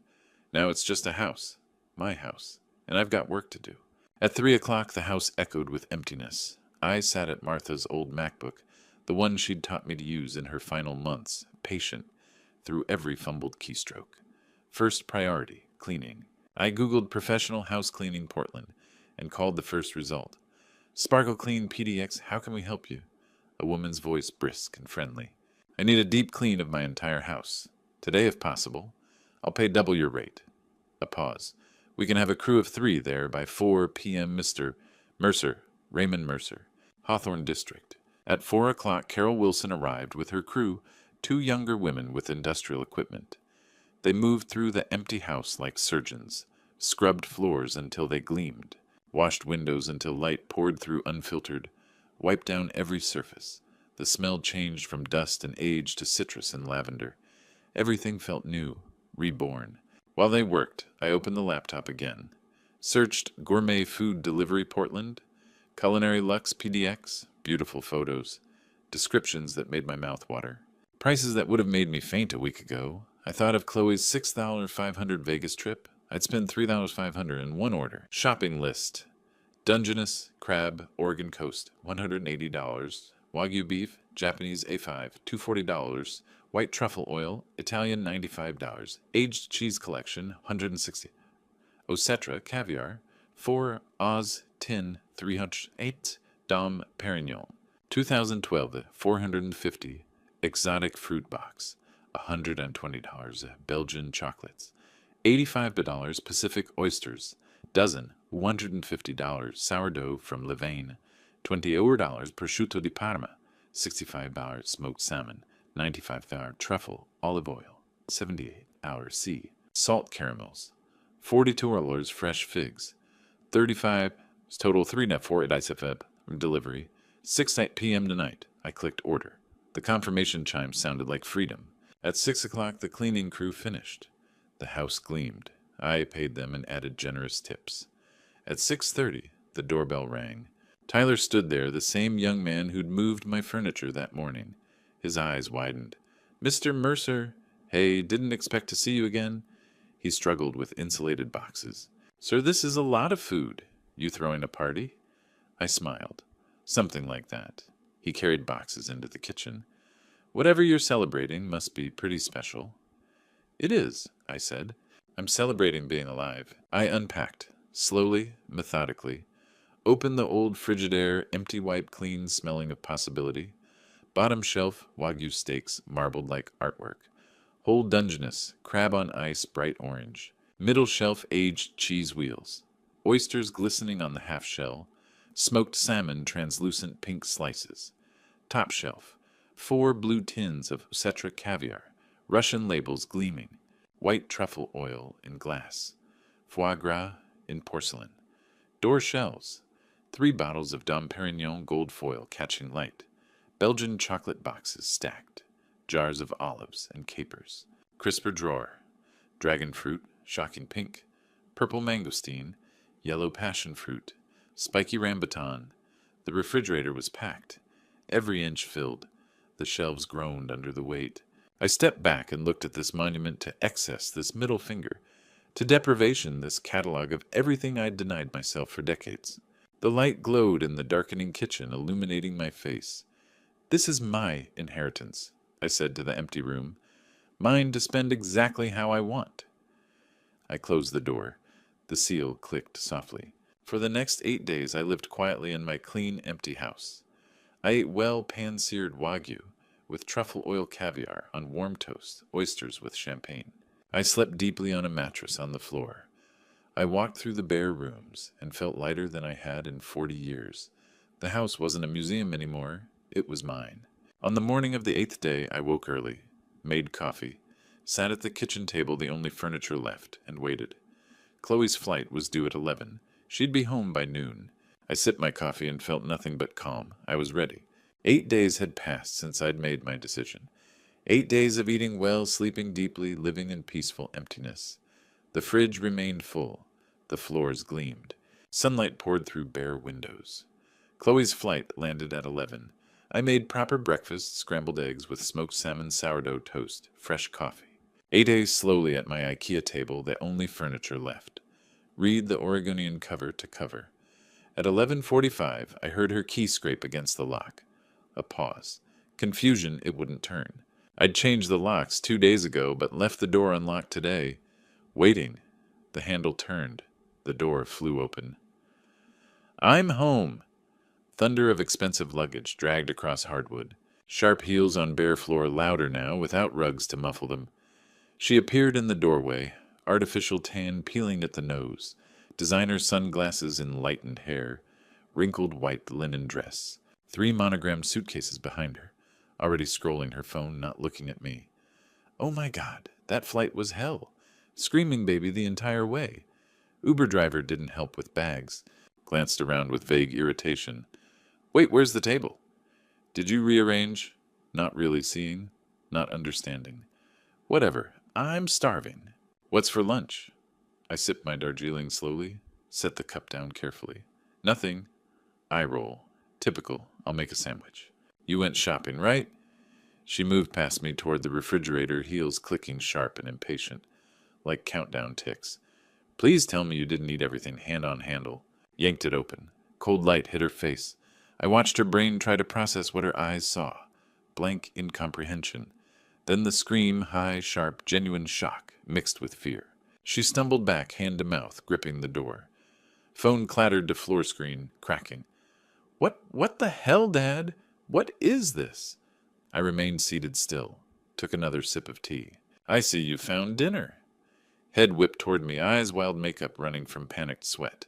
Now it's just a house. My house. And I've got work to do. At 3 o'clock, the house echoed with emptiness. I sat at Martha's old MacBook, the one she'd taught me to use in her final months, patient, through every fumbled keystroke. First priority, cleaning. I Googled professional house cleaning Portland and called the first result. Sparkle Clean PDX, how can we help you? A woman's voice, brisk and friendly. I need a deep clean of my entire house. Today, if possible. I'll pay double your rate. A pause. We can have a crew of 3 there by 4 p.m. Mr. Mercer, Raymond Mercer, Hawthorne District. At 4 o'clock, Carol Wilson arrived with her crew, 2 younger women with industrial equipment. They moved through the empty house like surgeons, scrubbed floors until they gleamed, washed windows until light poured through unfiltered, wiped down every surface. The smell changed from dust and age to citrus and lavender. Everything felt new, reborn. While they worked, I opened the laptop again, searched Gourmet Food Delivery Portland, Culinary Luxe PDX, beautiful photos, descriptions that made my mouth water. Prices that would have made me faint a week ago. I thought of Chloe's $6,500 Vegas trip. I'd spend $3,500 in one order. Shopping list. Dungeness, crab, Oregon coast, $180. Wagyu beef, Japanese A5, $240. White truffle oil, Italian, $95. Aged cheese collection, $160. Osetra caviar, 4 Oz tin, 308. Dom Perignon, 2012, $450. Exotic fruit box, $120. Belgian chocolates, $85. Pacific oysters, dozen, $150. Sourdough from Levain, $20. Prosciutto di Parma, $65. Smoked salmon, $95. Truffle, olive oil, $78. Salt caramels, $42 fresh figs. 35 total 3 net 4 ISFB delivery. 6 p.m. tonight. I clicked order. The confirmation chime sounded like freedom. At 6 o'clock, the cleaning crew finished. The house gleamed. I paid them and added generous tips. At 6:30, the doorbell rang. Tyler stood there, the same young man who'd moved my furniture that morning. His eyes widened. "Mr. Mercer, hey, didn't expect to see you again." He struggled with insulated boxes. "Sir, this is a lot of food. You throwing a party?" I smiled. "Something like that." He carried boxes into the kitchen. "Whatever you're celebrating must be pretty special." "It is," I said. "I'm celebrating being alive." I unpacked, slowly, methodically. Opened the old Frigidaire, empty wipe clean, smelling of possibility. Bottom shelf, Wagyu steaks, marbled like artwork. Whole Dungeness, crab on ice, bright orange. Middle shelf, aged cheese wheels. Oysters glistening on the half shell. Smoked salmon, translucent pink slices. Top shelf, 4 blue tins of Cetra caviar, Russian labels gleaming. White truffle oil in glass. Foie gras in porcelain. Door shelves, 3 bottles of Dom Perignon gold foil catching light. Belgian chocolate boxes stacked. Jars of olives and capers. Crisper drawer. Dragon fruit, shocking pink. Purple mangosteen. Yellow passion fruit. Spiky rambutan. The refrigerator was packed. Every inch filled. The shelves groaned under the weight. I stepped back and looked at this monument to excess, this middle finger. To deprivation, this catalog of everything I'd denied myself for decades. The light glowed in the darkening kitchen, illuminating my face. "This is my inheritance," I said to the empty room. "Mine to spend exactly how I want." I closed the door. The seal clicked softly. For the next 8 days, I lived quietly in my clean, empty house. I ate well pan-seared Wagyu, with truffle oil caviar on warm toast, oysters with champagne. I slept deeply on a mattress on the floor. I walked through the bare rooms and felt lighter than I had in 40 years. The house wasn't a museum anymore. It was mine. On the morning of the 8th day, I woke early, made coffee, sat at the kitchen table, the only furniture left, and waited. Chloe's flight was due at 11. She'd be home by noon. I sipped my coffee and felt nothing but calm. I was ready. 8 days had passed since I'd made my decision. 8 days of eating well, sleeping deeply, living in peaceful emptiness. The fridge remained full. The floors gleamed. Sunlight poured through bare windows. Chloe's flight landed at 11. I made proper breakfast, scrambled eggs with smoked salmon sourdough toast, fresh coffee. 8 days slowly at my IKEA table, the only furniture left. Read the Oregonian cover to cover. At 11:45, I heard her key scrape against the lock. A pause. Confusion, it wouldn't turn. I'd changed the locks 2 days ago, but left the door unlocked today. Waiting. The handle turned. The door flew open. "I'm home." Thunder of expensive luggage dragged across hardwood. Sharp heels on bare floor, louder now, without rugs to muffle them. She appeared in the doorway, artificial tan peeling at the nose, designer sunglasses in lightened hair, wrinkled white linen dress, 3 monogrammed suitcases behind her, already scrolling her phone, not looking at me. Oh my God, that flight was hell. Screaming baby the entire way. Uber driver didn't help with bags. Glanced around with vague irritation. "Wait, where's the table?" "Did you rearrange?" Not really seeing, not understanding. "Whatever, I'm starving." "What's for lunch?" I sipped my Darjeeling slowly, set the cup down carefully. "Nothing." Eye roll. "Typical. I'll make a sandwich." "You went shopping, right?" She moved past me toward the refrigerator, heels clicking sharp and impatient, like countdown ticks. "Please tell me you didn't eat everything hand on handle." Yanked it open. Cold light hit her face. I watched her brain try to process what her eyes saw. Blank incomprehension. Then the scream, high, sharp, genuine shock, mixed with fear. She stumbled back, hand to mouth, gripping the door. Phone clattered to floor screen, cracking. What the hell, Dad? What is this?" I remained seated still. Took another sip of tea. "I see you found dinner." Head whipped toward me, eyes wild makeup running from panicked sweat.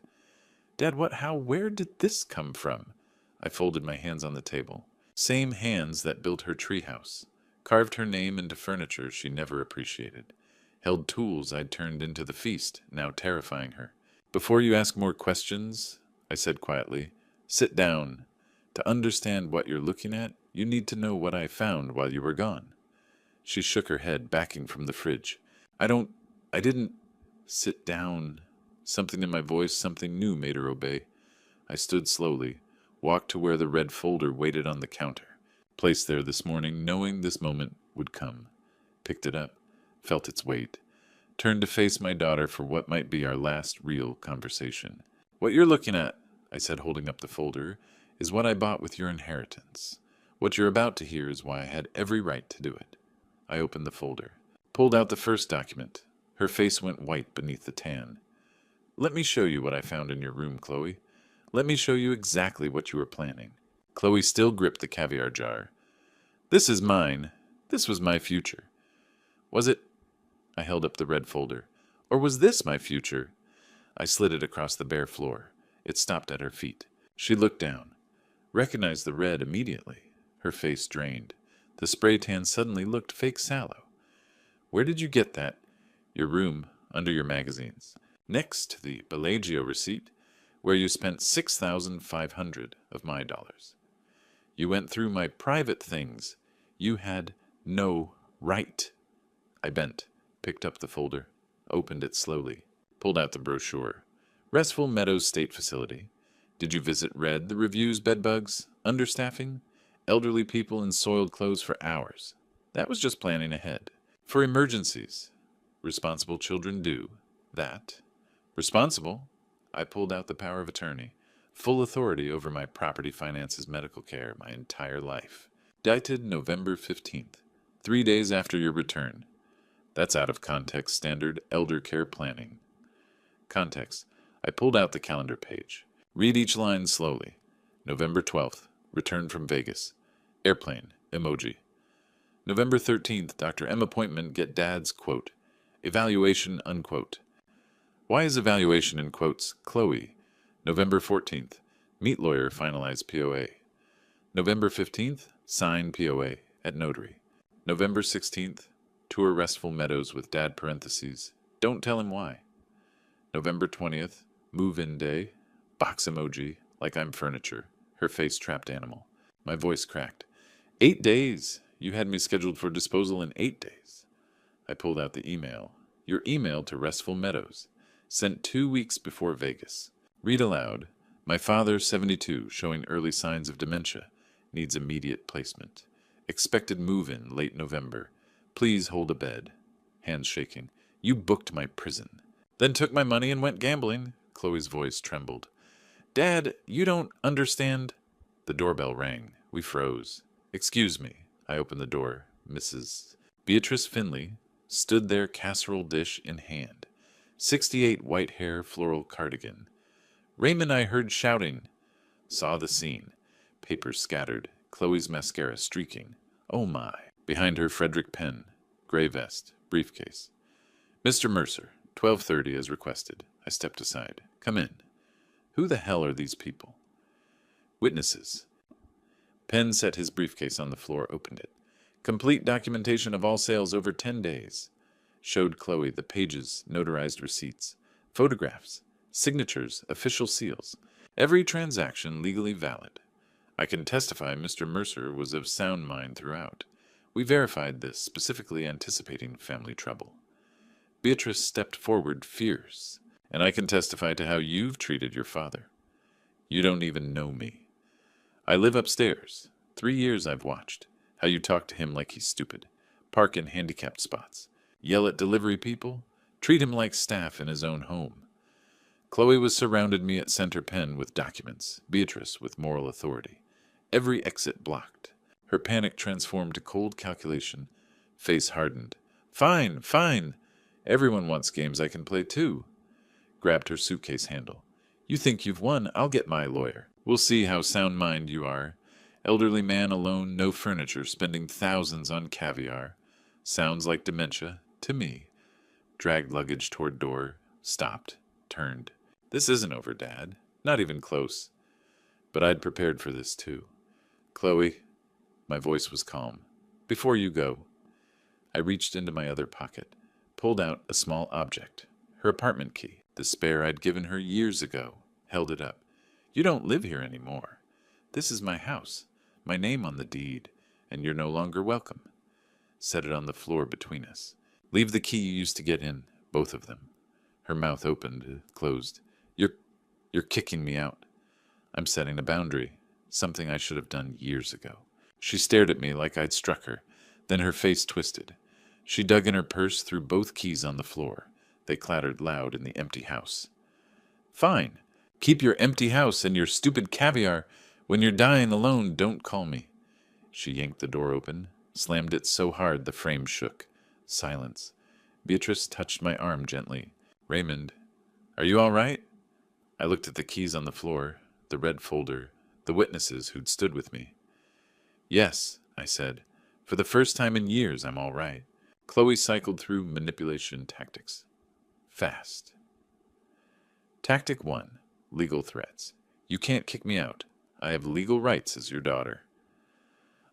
"Dad, where did this come from?" I folded my hands on the table. Same hands that built her treehouse. Carved her name into furniture she never appreciated. held tools I'd turned into the feast, now terrifying her. "Before you ask more questions," I said quietly, "sit down. To understand what you're looking at, you need to know what I found while you were gone." She shook her head, backing from the fridge. I didn't sit down." Something in my voice, something new, made her obey. I stood slowly, walked to where the red folder waited on the counter, placed there this morning, knowing this moment would come. Picked it up, felt its weight, turned to face my daughter for what might be our last real conversation. "What you're looking at," I said, holding up the folder, "is what I bought with your inheritance. What you're about to hear is why I had every right to do it." I opened the folder, pulled out the first document. Her face went white beneath the tan. "Let me show you what I found in your room, Chloe. Let me show you exactly what you were planning." Chloe still gripped the caviar jar. "This is mine. This was my future." "Was it?" I held up the red folder. "Or was this my future?" I slid it across the bare floor. It stopped at her feet. She looked down, recognized the red immediately. Her face drained. The spray tan suddenly looked fake sallow. "Where did you get that?" "Your room, under your magazines. Next to the Bellagio receipt, where you spent 6,500 of my dollars. You went through my private things. You had no right." I bent, picked up the folder, opened it slowly, pulled out the brochure. "Restful Meadows State Facility. Did you visit? Read the reviews? Bedbugs? Understaffing? Elderly people in soiled clothes for hours. That was just planning ahead. For emergencies. Responsible children do that. Responsible?" I pulled out the power of attorney. Full authority over my property finances, medical care, my entire life. Dated November 15th, 3 days after your return. That's out of context standard elder care planning. Context. I pulled out the calendar page. Read each line slowly. November 12th, return from Vegas. Airplane, emoji. November 13th, Dr. M appointment, get dad's quote. Evaluation, unquote. Why is evaluation in quotes? Chloe. November 14th, meet lawyer, finalize POA. November 15th, sign POA at notary. November 16th, tour Restful Meadows with dad parentheses. Don't tell him why. November 20th, move-in day, box emoji, like I'm furniture, her face trapped animal. My voice cracked. 8 days! You had me scheduled for disposal in 8 days. I pulled out the email. Your email to Restful Meadows. Sent 2 weeks before Vegas. Read aloud. My father, 72, showing early signs of dementia. Needs immediate placement. Expected move-in late November. Please hold a bed. Hands shaking. You booked my prison. Then took my money and went gambling. Chloe's voice trembled. Dad, you don't understand. The doorbell rang. We froze. Excuse me. I opened the door. Mrs. Beatrice Finley stood there, casserole dish in hand. 68, white hair, floral cardigan. Raymond, I heard shouting. Saw the scene. Papers scattered. Chloe's mascara streaking. Oh my. Behind her, Frederick Penn. Gray vest. Briefcase. Mr. Mercer, 12:30 as requested. I stepped aside. Come in. Who the hell are these people? Witnesses. Penn set his briefcase on the floor, opened it. Complete documentation of all sales over 10 days. Showed Chloe the pages, notarized receipts, photographs, signatures, official seals. Every transaction legally valid. I can testify Mr. Mercer was of sound mind throughout. We verified this, specifically anticipating family trouble. Beatrice stepped forward, fierce. And I can testify to how you've treated your father. You don't even know me. I live upstairs. 3 years I've watched. How you talk to him like he's stupid. Park in handicapped spots. Yell at delivery people. Treat him like staff in his own home. Chloe was surrounded me at center Penn with documents. Beatrice with moral authority. Every exit blocked. Her panic transformed to cold calculation. Face hardened. Fine, fine. Everyone wants games I can play too. Grabbed her suitcase handle. You think you've won, I'll get my lawyer. We'll see how sound mind you are. Elderly man alone, no furniture, spending thousands on caviar. Sounds like dementia, to me. Dragged luggage toward door, stopped, turned. This isn't over, Dad. Not even close. But I'd prepared for this too. Chloe, my voice was calm. Before you go. I reached into my other pocket. pulled out a small object, her apartment key, the spare I'd given her years ago, held it up. You don't live here anymore. This is my house, my name on the deed, and you're no longer welcome. Set it on the floor between us. Leave the key you used to get in, both of them. Her mouth opened, closed. You're kicking me out. I'm setting a boundary, something I should have done years ago. She stared at me like I'd struck her. Then her face twisted. She dug in her purse, threw both keys on the floor. They clattered loud in the empty house. Fine. Keep your empty house and your stupid caviar. When you're dying alone, don't call me. She yanked the door open, slammed it so hard the frame shook. Silence. Beatrice touched my arm gently. Raymond, are you all right? I looked at the keys on the floor, the red folder, the witnesses who'd stood with me. Yes, I said. For the first time in years, I'm all right. Chloe cycled through manipulation tactics. Fast. Tactic 1. Legal threats. You can't kick me out. I have legal rights as your daughter.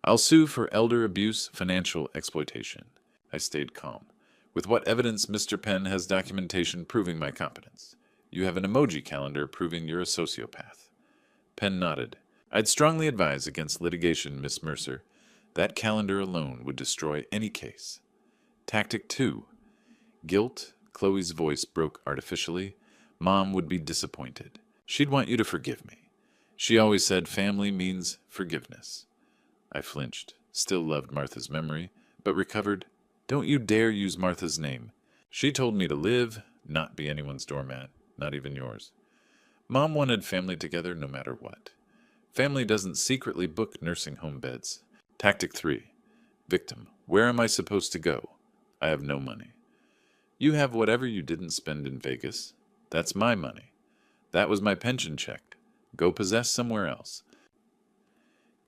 I'll sue for elder abuse, financial exploitation. I stayed calm. With what evidence Mr. Penn has documentation proving my competence? You have an emoji calendar proving you're a sociopath. Penn nodded. I'd strongly advise against litigation, Miss Mercer. That calendar alone would destroy any case. Tactic 2. Guilt. Chloe's voice broke artificially. Mom would be disappointed. She'd want you to forgive me. She always said family means forgiveness. I flinched. Still loved Martha's memory, but recovered. Don't you dare use Martha's name. She told me to live, not be anyone's doormat, not even yours. Mom wanted family together no matter what. Family doesn't secretly book nursing home beds. Tactic 3. Victim. Where am I supposed to go? I have no money. You have whatever you didn't spend in Vegas. That's my money. That was my pension check. Go possess somewhere else.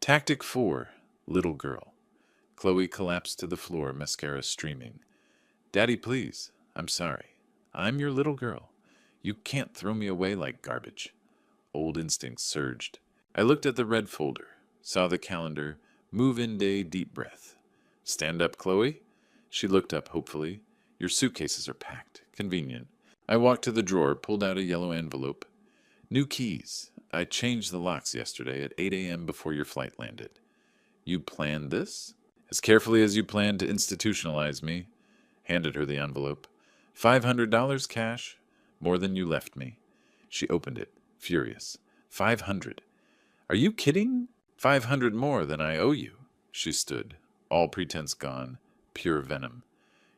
Tactic 4. Little girl. Chloe collapsed to the floor, mascara streaming. Daddy, please. I'm sorry. I'm your little girl. You can't throw me away like garbage. Old instincts surged. I looked at the red folder, saw the calendar, move-in day, deep breath. Stand up, Chloe? She looked up hopefully. Your suitcases are packed. Convenient. I walked to the drawer, pulled out a yellow envelope. New keys. I changed the locks yesterday at 8 a.m. before your flight landed. You planned this? As carefully as you planned to institutionalize me. Handed her the envelope. $500 cash. More than you left me. She opened it, furious. 500. Are you kidding? 500 more than I owe you. She stood, all pretense gone, pure venom.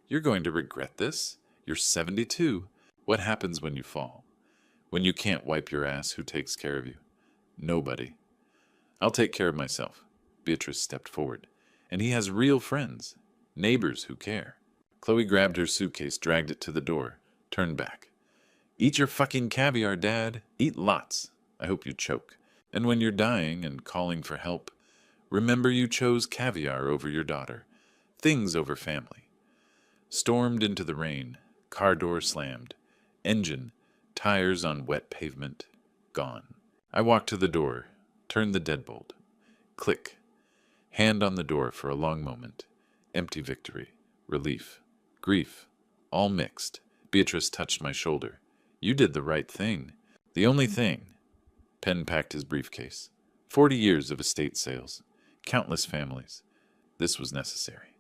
You're going to regret this. You're 72. What happens when you fall? When you can't wipe your ass, who takes care of you? Nobody. I'll take care of myself. Beatrice stepped forward. And he has real friends. Neighbors who care. Chloe grabbed her suitcase, dragged it to the door, turned back. Eat your fucking caviar, Dad. Eat lots. I hope you choke. And when you're dying and calling for help, remember you chose caviar over your daughter. Things over family. Stormed into the rain. Car door slammed. Engine. Tires on wet pavement. Gone. I walked to the door. Turned the deadbolt. Click. Hand on the door for a long moment. Empty victory. Relief. Grief. All mixed. Beatrice touched my shoulder. You did the right thing. The only thing. Penn packed his briefcase. 40 years of estate sales. Countless families. This was necessary.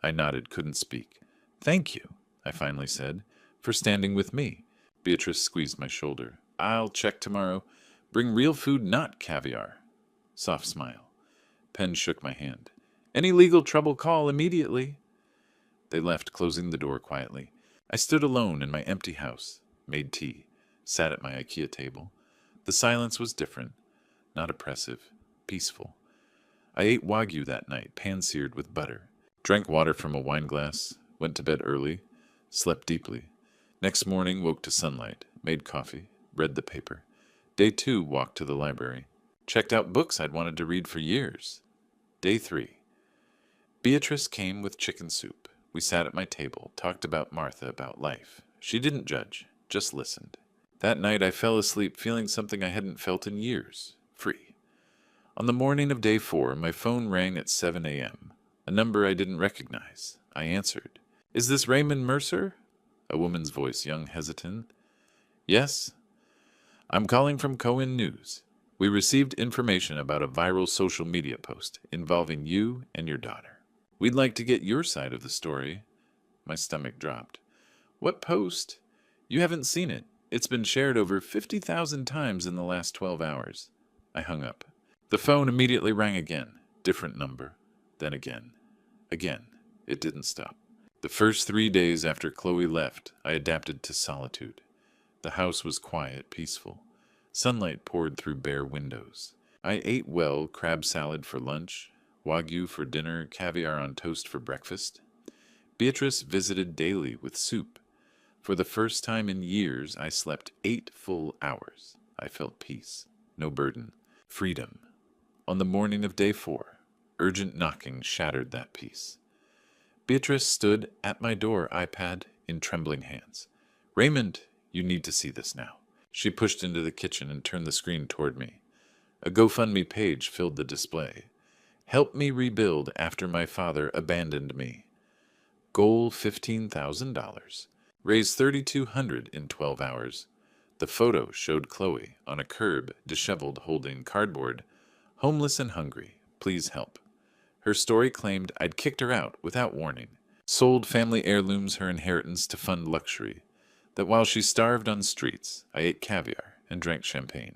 I nodded, couldn't speak. Thank you, I finally said, for standing with me. Beatrice squeezed my shoulder. I'll check tomorrow. Bring real food, not caviar. Soft smile. Penn shook my hand. Any legal trouble, call immediately. They left, closing the door quietly. I stood alone in my empty house, made tea, sat at my IKEA table. The silence was different, not oppressive, peaceful. I ate Wagyu that night, pan-seared with butter, drank water from a wine glass, went to bed early, slept deeply. Next morning, woke to sunlight, made coffee, read the paper. Day 2, walked to the library. Checked out books I'd wanted to read for years. Day 3. Beatrice came with chicken soup. We sat at my table, talked about Martha, about life. She didn't judge, just listened. That night I fell asleep feeling something I hadn't felt in years. Free. On the morning of day 4, my phone rang at 7 a.m. A number I didn't recognize. I answered. Is this Raymond Mercer? A woman's voice, young, hesitant. Yes. I'm calling from Cohen News. We received information about a viral social media post involving you and your daughter. We'd like to get your side of the story. My stomach dropped. What post? You haven't seen it. It's been shared over 50,000 times in the last 12 hours. I hung up. The phone immediately rang again. Different number. Then again. Again. It didn't stop. The first 3 days after Chloe left, I adapted to solitude. The house was quiet, peaceful. Sunlight poured through bare windows. I ate well, crab salad for lunch, wagyu for dinner, caviar on toast for breakfast. Beatrice visited daily with soup. For the first time in years, I slept 8 full hours. I felt peace, no burden, freedom. On the morning of day 4, urgent knocking shattered that peace. Beatrice stood at my door, iPad in trembling hands. Raymond, you need to see this now. She pushed into the kitchen and turned the screen toward me. A GoFundMe page filled the display. Help me rebuild after my father abandoned me. Goal $15,000. Raise $3,200 in 12 hours. The photo showed Chloe on a curb, disheveled, holding cardboard. Homeless and hungry. Please help. Her story claimed I'd kicked her out without warning. Sold family heirlooms, her inheritance, to fund luxury. That while she starved on streets, I ate caviar and drank champagne.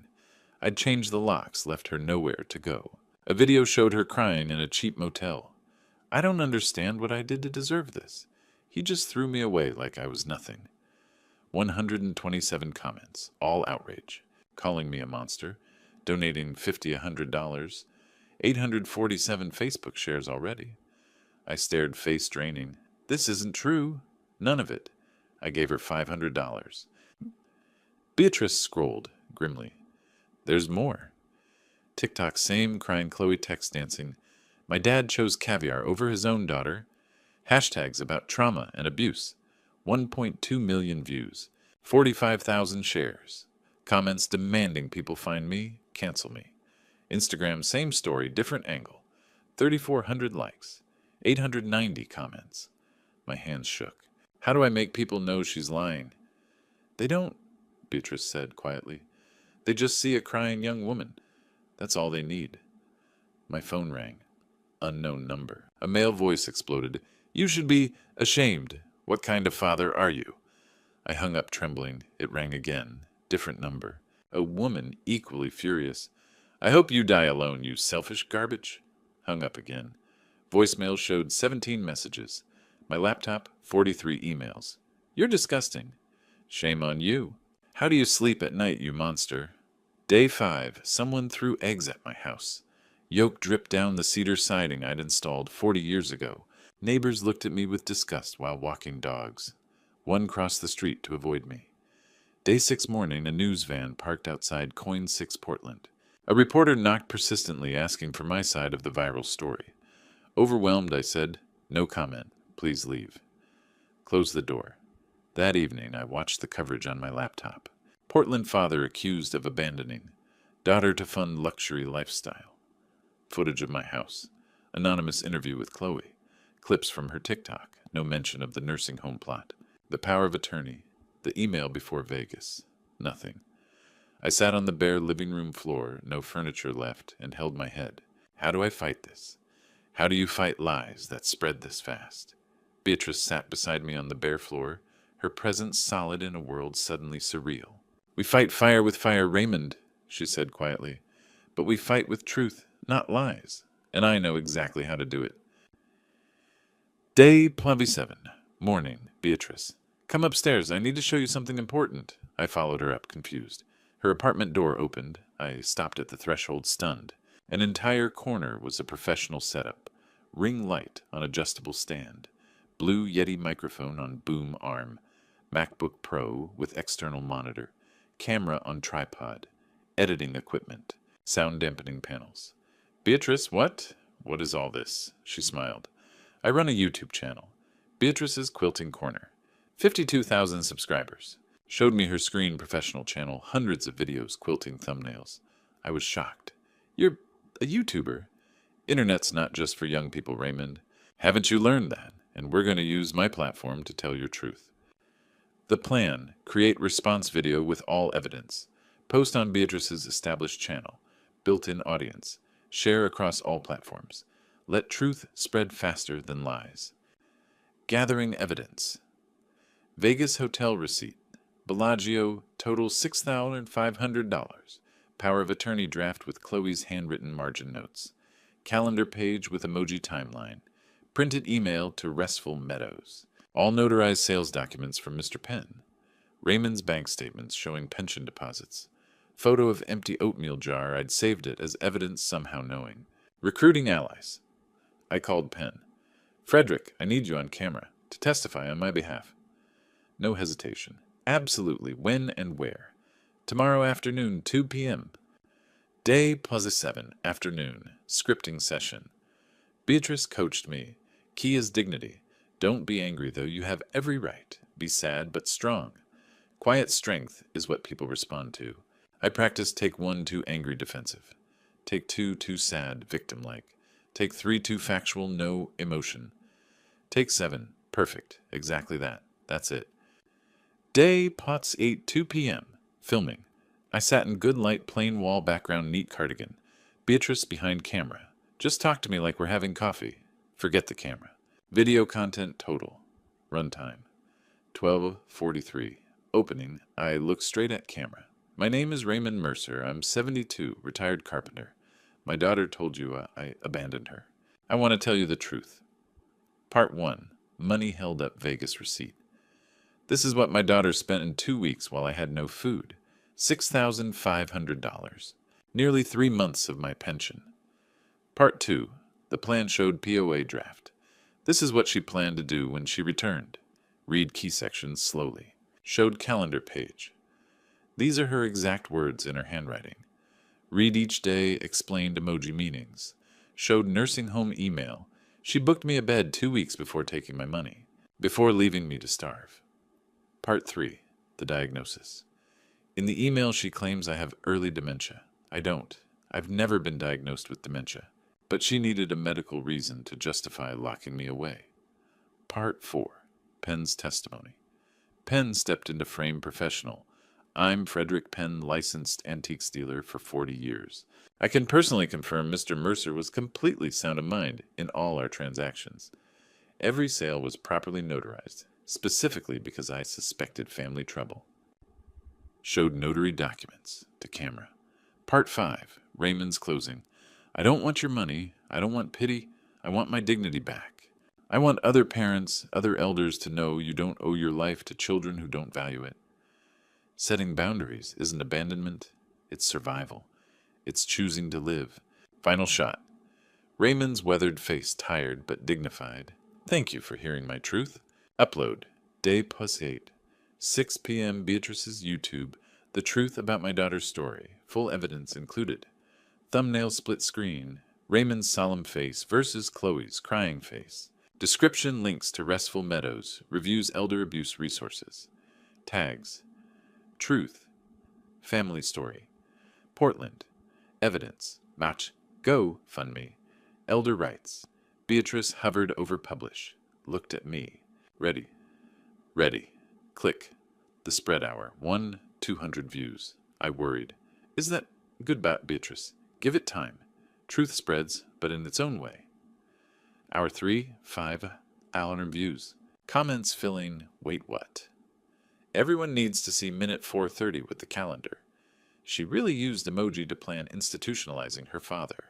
I'd changed the locks, left her nowhere to go. A video showed her crying in a cheap motel. I don't understand what I did to deserve this. He just threw me away like I was nothing. 127 comments, all outrage, calling me a monster, donating $50, $100, 847 Facebook shares already. I stared, face draining. This isn't true. None of it. I gave her $500. Beatrice scrolled grimly. There's more. TikTok, same crying Chloe text dancing. My dad chose caviar over his own daughter. Hashtags about trauma and abuse. 1.2 million views. 45,000 shares. Comments demanding people find me, cancel me. Instagram, same story, different angle. 3,400 likes. 890 comments. My hands shook. How do I make people know she's lying? They don't, Beatrice said quietly. They just see a crying young woman. That's all they need. My phone rang. Unknown number. A male voice exploded. You should be ashamed. What kind of father are you? I hung up trembling. It rang again. Different number. A woman equally furious. I hope you die alone, you selfish garbage. Hung up again. Voicemail showed 17 messages. My laptop, 43 emails. You're disgusting. Shame on you. How do you sleep at night, you monster? Day 5, someone threw eggs at my house. Yolk dripped down the cedar siding I'd installed 40 years ago. Neighbors looked at me with disgust while walking dogs. One crossed the street to avoid me. Day 6 morning, a news van parked outside Coin 6 Portland. A reporter knocked persistently, asking for my side of the viral story. Overwhelmed, I said, no comment. Please leave. Close the door. That evening, I watched the coverage on my laptop. Portland father accused of abandoning. Daughter to fund luxury lifestyle. Footage of my house. Anonymous interview with Chloe. Clips from her TikTok. No mention of the nursing home plot. The power of attorney. The email before Vegas. Nothing. I sat on the bare living room floor, no furniture left, and held my head. How do I fight this? How do you fight lies that spread this fast? Beatrice sat beside me on the bare floor, her presence solid in a world suddenly surreal. We fight fire with fire, Raymond, she said quietly. But we fight with truth, not lies. And I know exactly how to do it. Day 27. Morning. Beatrice. Come upstairs. I need to show you something important. I followed her up, confused. Her apartment door opened. I stopped at the threshold, stunned. An entire corner was a professional setup. Ring light on adjustable stand. Blue Yeti microphone on boom arm. MacBook Pro with external monitor. Camera on tripod. Editing equipment. Sound dampening panels. Beatrice, what? What is all this? She smiled. I run a YouTube channel. Beatrice's Quilting Corner. 52,000 subscribers. Showed me her screen professional channel, hundreds of videos, quilting thumbnails. I was shocked. You're a YouTuber? Internet's not just for young people, Raymond. Haven't you learned that? and we're going to use my platform to tell your truth. The plan: create response video with all evidence. Post on Beatrice's established channel. Built-in audience. Share across all platforms. Let truth spread faster than lies. Gathering evidence. Vegas hotel receipt. Bellagio, total $6,500. Power of attorney draft with Chloe's handwritten margin notes. Calendar page with emoji timeline. Printed email to Restful Meadows. All notarized sales documents from Mr. Penn. Raymond's bank statements showing pension deposits. Photo of empty oatmeal jar. I'd saved it as evidence somehow knowing. Recruiting allies. I called Penn. Frederick, I need you on camera to testify on my behalf. No hesitation. Absolutely. When and where? Tomorrow afternoon, 2 p.m. Day +7, afternoon, scripting session. Beatrice coached me. Key is dignity. Don't be angry, though. You have every right. Be sad, but strong. Quiet strength is what people respond to. I practice take 1, too angry, defensive. Take 2, too sad, victim-like. Take 3, too factual, no emotion. Take 7, perfect, exactly that. That's it. Day pots 8, 2 p.m. Filming. I sat in good light, plain wall background, neat cardigan. Beatrice behind camera. Just talk to me like we're having coffee. Forget the camera. Video content total. Runtime. 12:43. Opening. I look straight at camera. My name is Raymond Mercer. I'm 72, retired carpenter. My daughter told you I abandoned her. I want to tell you the truth. Part 1. Money held up Vegas receipt. This is what my daughter spent in 2 weeks while I had no food. $6,500. Nearly 3 months of my pension. Part 2. The plan showed POA draft. This is what she planned to do when she returned. Read key sections slowly. Showed calendar page. These are her exact words in her handwriting. Read each day, explained emoji meanings. Showed nursing home email. She booked me a bed 2 weeks before taking my money, before leaving me to starve. Part 3. The diagnosis. In the email she claims I have early dementia. I don't. I've never been diagnosed with dementia. But she needed a medical reason to justify locking me away. Part 4. Penn's testimony. Penn stepped into frame professional. I'm Frederick Penn, licensed antiques dealer for 40 years. I can personally confirm Mr. Mercer was completely sound of mind in all our transactions. Every sale was properly notarized, specifically because I suspected family trouble. Showed notary documents to camera. Part 5. Raymond's closing. I don't want your money. I don't want pity. I want my dignity back. I want other parents, other elders to know you don't owe your life to children who don't value it. Setting boundaries isn't abandonment. It's survival. It's choosing to live. Final shot. Raymond's weathered face, tired but dignified. Thank you for hearing my truth. Upload. Day +8. 6 p.m. Beatrice's YouTube. The truth about my daughter's story. Full evidence included. Thumbnail split screen. Raymond's solemn face versus Chloe's crying face. Description links to Restful Meadows. Reviews elder abuse resources. Tags. Truth. Family story. Portland. Evidence. Match. Go. Fund me. Elder rights. Beatrice hovered over publish. Looked at me. Ready. Ready. Click. The spread hour. 200 views. I worried. Is that good about Beatrice? Give it time. Truth spreads, but in its own way. Hour 3, 5 hour views. Comments filling, wait what? Everyone needs to see minute 4:30 with the calendar. She really used emoji to plan institutionalizing her father.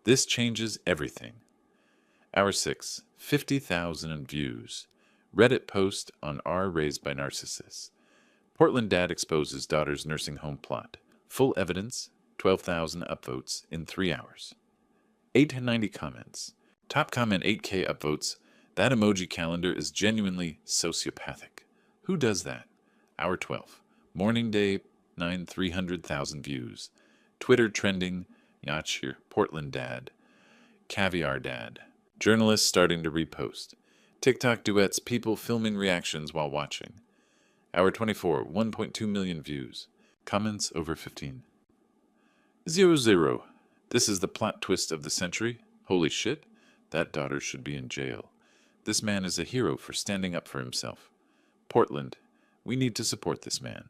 This changes everything. Hour 6, 50,000 views. Reddit post on R raised by narcissists. Portland dad exposes daughter's nursing home plot. Full evidence, 12,000 upvotes in 3 hours. 890 comments. Top comment 8K upvotes. That emoji calendar is genuinely sociopathic. Who does that? Hour 12. Morning day, 300,000 views. Twitter trending, Yachir, Portland dad. Caviar dad. Journalists starting to repost. TikTok duets, people filming reactions while watching. Hour 24, 1.2 million views. Comments over 15. 00. This is the plot twist of the century. Holy shit, that daughter should be in jail. This man is a hero for standing up for himself. Portland, we need to support this man.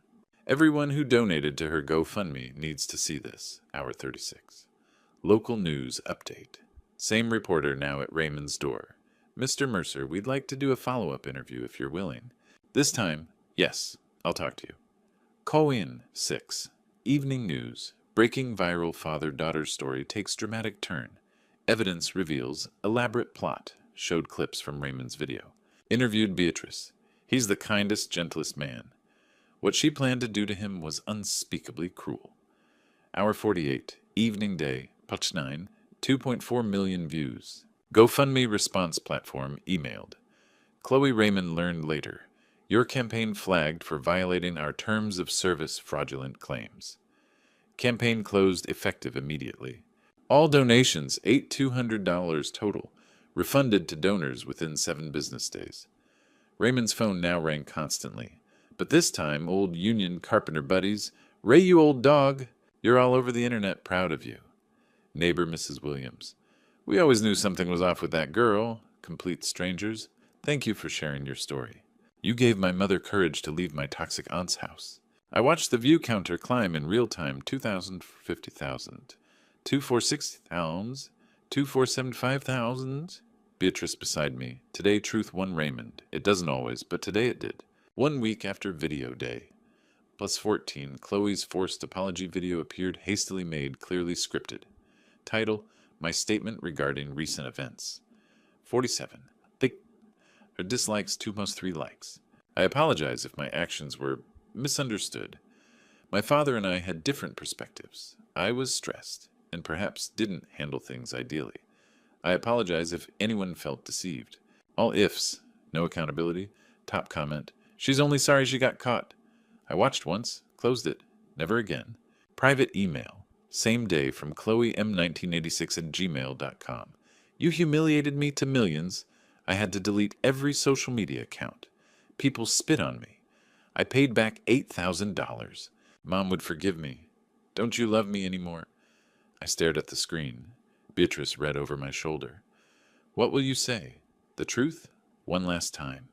Everyone who donated to her GoFundMe needs to see this. Hour 36. Local news update. Same reporter now at Raymond's door. Mr. Mercer, we'd like to do a follow-up interview if you're willing. This time, yes, I'll talk to you. Call in 6. Evening news. Breaking viral father-daughter story takes dramatic turn. Evidence reveals elaborate plot. Showed clips from Raymond's video. Interviewed Beatrice. He's the kindest, gentlest man. What she planned to do to him was unspeakably cruel. Hour 48. Evening day. Punch 9. 2.4 million views. GoFundMe response platform emailed. Chloe Raymond learned later. Your campaign flagged for violating our terms of service fraudulent claims. Campaign closed effective immediately. All donations, $8,200 total, refunded to donors within 7 business days. Raymond's phone now rang constantly. But this time, old union carpenter buddies, Ray, you old dog, you're all over the internet proud of you. Neighbor Mrs. Williams. We always knew something was off with that girl. Complete strangers. Thank you for sharing your story. You gave my mother courage to leave my toxic aunt's house. I watched the view counter climb in real time. 2,000, 50,000. 2,460,000. 2,475,000. Beatrice beside me. Today truth won Raymond. It doesn't always, but today it did. 1 week after video day. Plus 14. Chloe's forced apology video appeared hastily made, clearly scripted. Title, My Statement Regarding Recent Events. 47. Her dislikes 2 plus 3 likes. I apologize if my actions were misunderstood. My father and I had different perspectives. I was stressed, and perhaps didn't handle things ideally. I apologize if anyone felt deceived. All ifs. No accountability. Top comment. She's only sorry she got caught. I watched once. Closed it. Never again. Private email. Same day from chloem1986@gmail.com. You humiliated me to millions. I had to delete every social media account. People spit on me. I paid back $8,000. Mom would forgive me. Don't you love me anymore? I stared at the screen. Beatrice read over my shoulder. What will you say? The truth? One last time.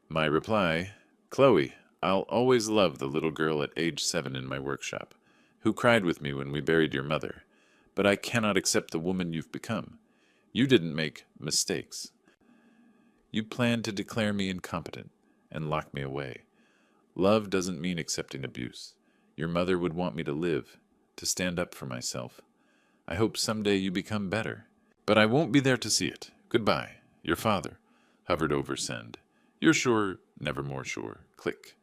My reply, Chloe, I'll always love the little girl at age 7 in my workshop, who cried with me when we buried your mother, but I cannot accept the woman you've become. You didn't make mistakes. You planned to declare me incompetent and lock me away. Love doesn't mean accepting abuse. Your mother would want me to live, to stand up for myself. I hope someday you become better, but I won't be there to see it. Goodbye. Your father. Hovered over send. You're sure, never more sure. Click.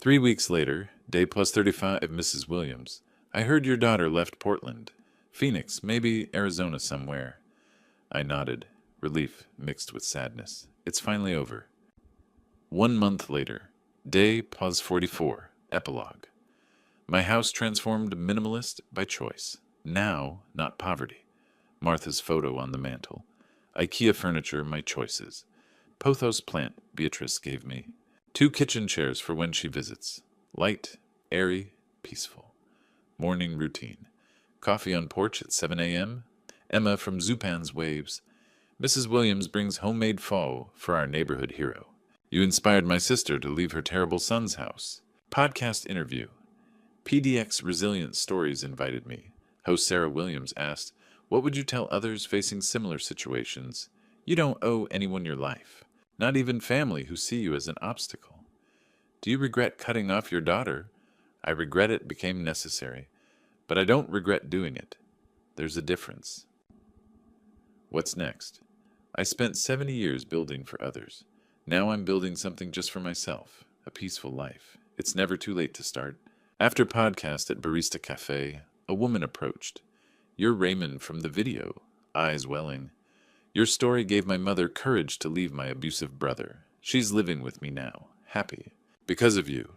3 weeks later, day plus 35, Mrs. Williams. I heard your daughter left Portland. Phoenix, maybe Arizona somewhere. I nodded, relief mixed with sadness. It's finally over. 1 month later, day plus 44, epilogue. My house transformed minimalist by choice. Now, not poverty. Martha's photo on the mantel. IKEA furniture, my choices. Pothos plant Beatrice gave me. 2 kitchen chairs for when she visits. Light, airy, peaceful. Morning routine. Coffee on porch at 7 a.m. Emma from Zupan's waves. Mrs. Williams brings homemade pho for our neighborhood hero. You inspired my sister to leave her terrible son's house. Podcast interview. PDX Resilient Stories invited me. Host Sarah Williams asked, what would you tell others facing similar situations? You don't owe anyone your life, not even family who see you as an obstacle. Do you regret cutting off your daughter? I regret it became necessary, but I don't regret doing it. There's a difference. What's next? I spent 70 years building for others. Now I'm building something just for myself, a peaceful life. It's never too late to start. After podcast at Barista Cafe, a woman approached. You're Raymond from the video, eyes welling. Your story gave my mother courage to leave my abusive brother. She's living with me now, happy. Because of you.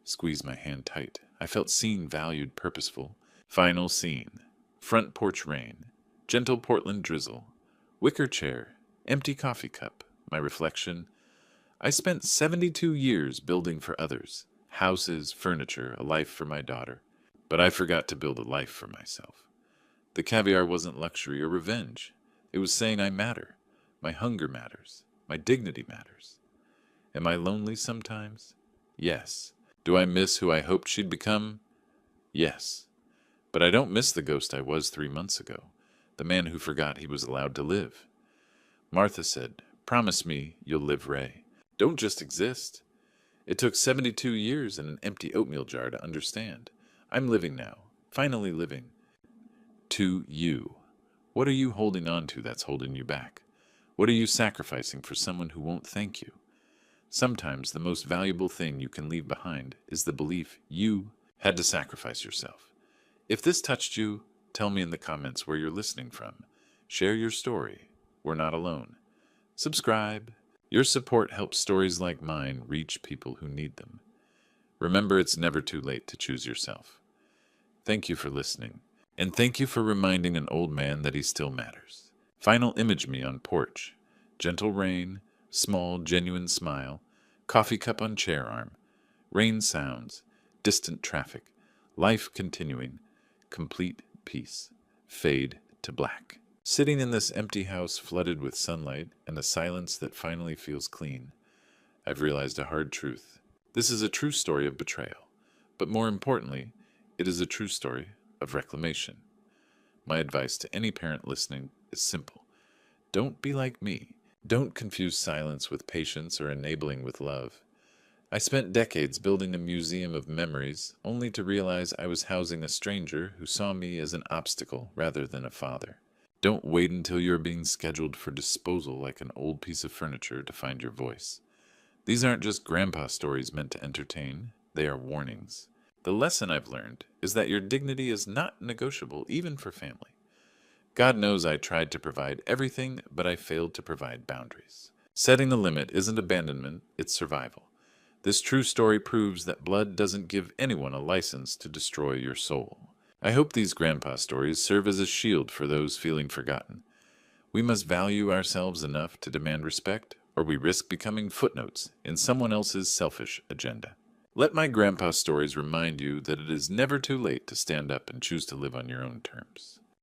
Squeezed my hand tight. I felt seen, valued, purposeful. Final scene. Front porch rain. Gentle Portland drizzle. Wicker chair. Empty coffee cup. My reflection. I spent 72 years building for others. Houses, furniture, a life for my daughter. But I forgot to build a life for myself. The caviar wasn't luxury or revenge. It was saying I matter. My hunger matters. My dignity matters. Am I lonely sometimes? Yes. Do I miss who I hoped she'd become? Yes. But I don't miss the ghost I was 3 months ago, the man who forgot he was allowed to live. Martha said, "Promise me you'll live, Ray. Don't just exist." It took 72 years and an empty oatmeal jar to understand. I'm living now, finally living. To you. What are you holding on to that's holding you back? What are you sacrificing for someone who won't thank you? Sometimes the most valuable thing you can leave behind is the belief you had to sacrifice yourself. If this touched you, tell me in the comments where you're listening from. Share your story. We're not alone. Subscribe. Your support helps stories like mine reach people who need them. Remember, it's never too late to choose yourself. Thank you for listening, and thank you for reminding an old man that he still matters. Final image me on porch. Gentle rain, small, genuine smile, coffee cup on chair arm, rain sounds, distant traffic, life continuing, complete peace, fade to black. Sitting in this empty house flooded with sunlight and a silence that finally feels clean, I've realized a hard truth. This is a true story of betrayal, but more importantly, it is a true story of reclamation. My advice to any parent listening is simple. Don't be like me. Don't confuse silence with patience or enabling with love. I spent decades building a museum of memories, only to realize I was housing a stranger who saw me as an obstacle rather than a father. Don't wait until you're being scheduled for disposal like an old piece of furniture to find your voice. These aren't just grandpa stories meant to entertain, they are warnings. The lesson I've learned is that your dignity is not negotiable even for family. God knows I tried to provide everything, but I failed to provide boundaries. Setting the limit isn't abandonment, it's survival. This true story proves that blood doesn't give anyone a license to destroy your soul. I hope these grandpa stories serve as a shield for those feeling forgotten. We must value ourselves enough to demand respect, or we risk becoming footnotes in someone else's selfish agenda. Let my grandpa stories remind you that it is never too late to stand up and choose to live on your own terms.